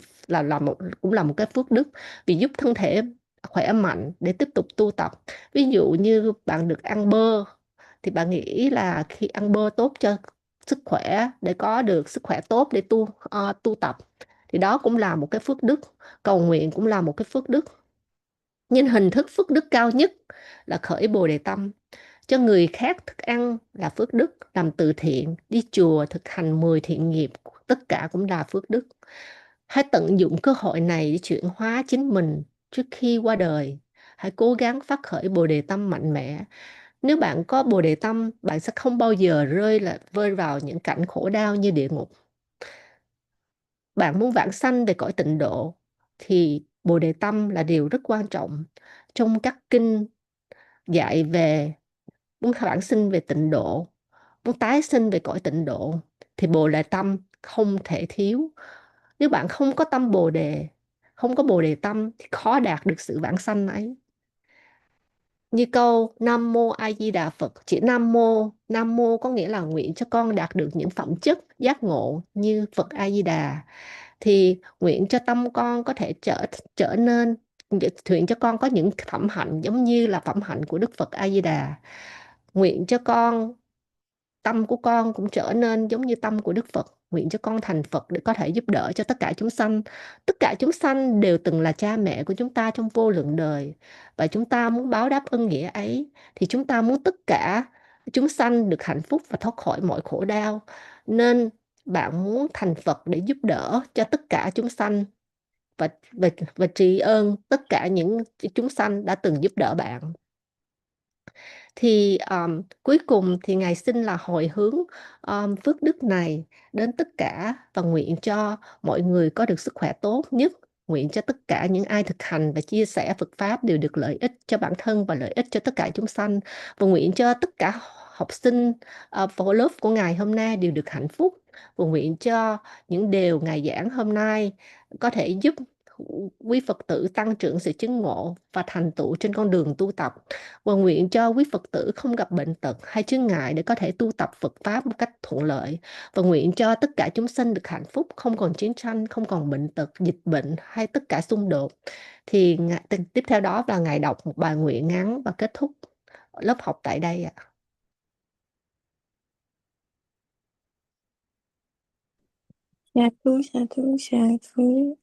cũng là một cái phước đức, vì giúp thân thể khỏe mạnh để tiếp tục tu tập. Ví dụ như bạn được ăn bơ thì bạn nghĩ là khi ăn bơ tốt cho sức khỏe, để có được sức khỏe tốt để tu tập, thì đó cũng là một cái phước đức. Cầu nguyện cũng là một cái phước đức. Nhưng hình thức phước đức cao nhất là khởi bồ đề tâm, cho người khác thức ăn là phước đức, làm từ thiện, đi chùa thực hành 10 thiện nghiệp, tất cả cũng là phước đức. Hãy tận dụng cơ hội này để chuyển hóa chính mình trước khi qua đời. Hãy cố gắng phát khởi bồ đề tâm mạnh mẽ. Nếu bạn có bồ đề tâm, bạn sẽ không bao giờ rơi vào những cảnh khổ đau như địa ngục. Bạn muốn vãng sanh về cõi tịnh độ thì bồ đề tâm là điều rất quan trọng. Trong các kinh dạy về muốn vãng sinh về tịnh độ, muốn tái sinh về cõi tịnh độ thì bồ đề tâm không thể thiếu. Nếu bạn không có tâm bồ đề, không có bồ đề tâm thì khó đạt được sự vãng sanh ấy. Như câu Nam Mô A Di Đà Phật, chỉ Nam Mô có nghĩa là nguyện cho con đạt được những phẩm chất giác ngộ như Phật A Di Đà, thì nguyện cho tâm con có thể trở nên, nguyện cho con có những phẩm hạnh giống như là phẩm hạnh của Đức Phật A Di Đà. Nguyện cho tâm của con cũng trở nên giống như tâm của Đức Phật. Nguyện cho con thành Phật để có thể giúp đỡ cho tất cả chúng sanh. Tất cả chúng sanh đều từng là cha mẹ của chúng ta trong vô lượng đời. Và chúng ta muốn báo đáp ân nghĩa ấy thì chúng ta muốn tất cả chúng sanh được hạnh phúc và thoát khỏi mọi khổ đau. Nên bạn muốn thành Phật để giúp đỡ cho tất cả chúng sanh và tri ân tất cả những chúng sanh đã từng giúp đỡ bạn. Thì cuối cùng thì Ngài xin là hồi hướng phước đức này đến tất cả và nguyện cho mọi người có được sức khỏe tốt nhất. Nguyện cho tất cả những ai thực hành và chia sẻ Phật Pháp đều được lợi ích cho bản thân và lợi ích cho tất cả chúng sanh. Và nguyện cho tất cả học sinh vào lớp của Ngài hôm nay đều được hạnh phúc. Và nguyện cho những điều Ngài giảng hôm nay có thể giúp quý Phật tử tăng trưởng sự chứng ngộ và thành tựu trên con đường tu tập. Và nguyện cho quý Phật tử không gặp bệnh tật hay chướng ngại để có thể tu tập Phật Pháp một cách thuận lợi. Và nguyện cho tất cả chúng sinh được hạnh phúc, không còn chiến tranh, không còn bệnh tật, dịch bệnh hay tất cả xung đột. Thì tiếp theo đó là Ngài đọc một bài nguyện ngắn và kết thúc lớp học tại đây ạ. Sa thú, sa thú, sa thú.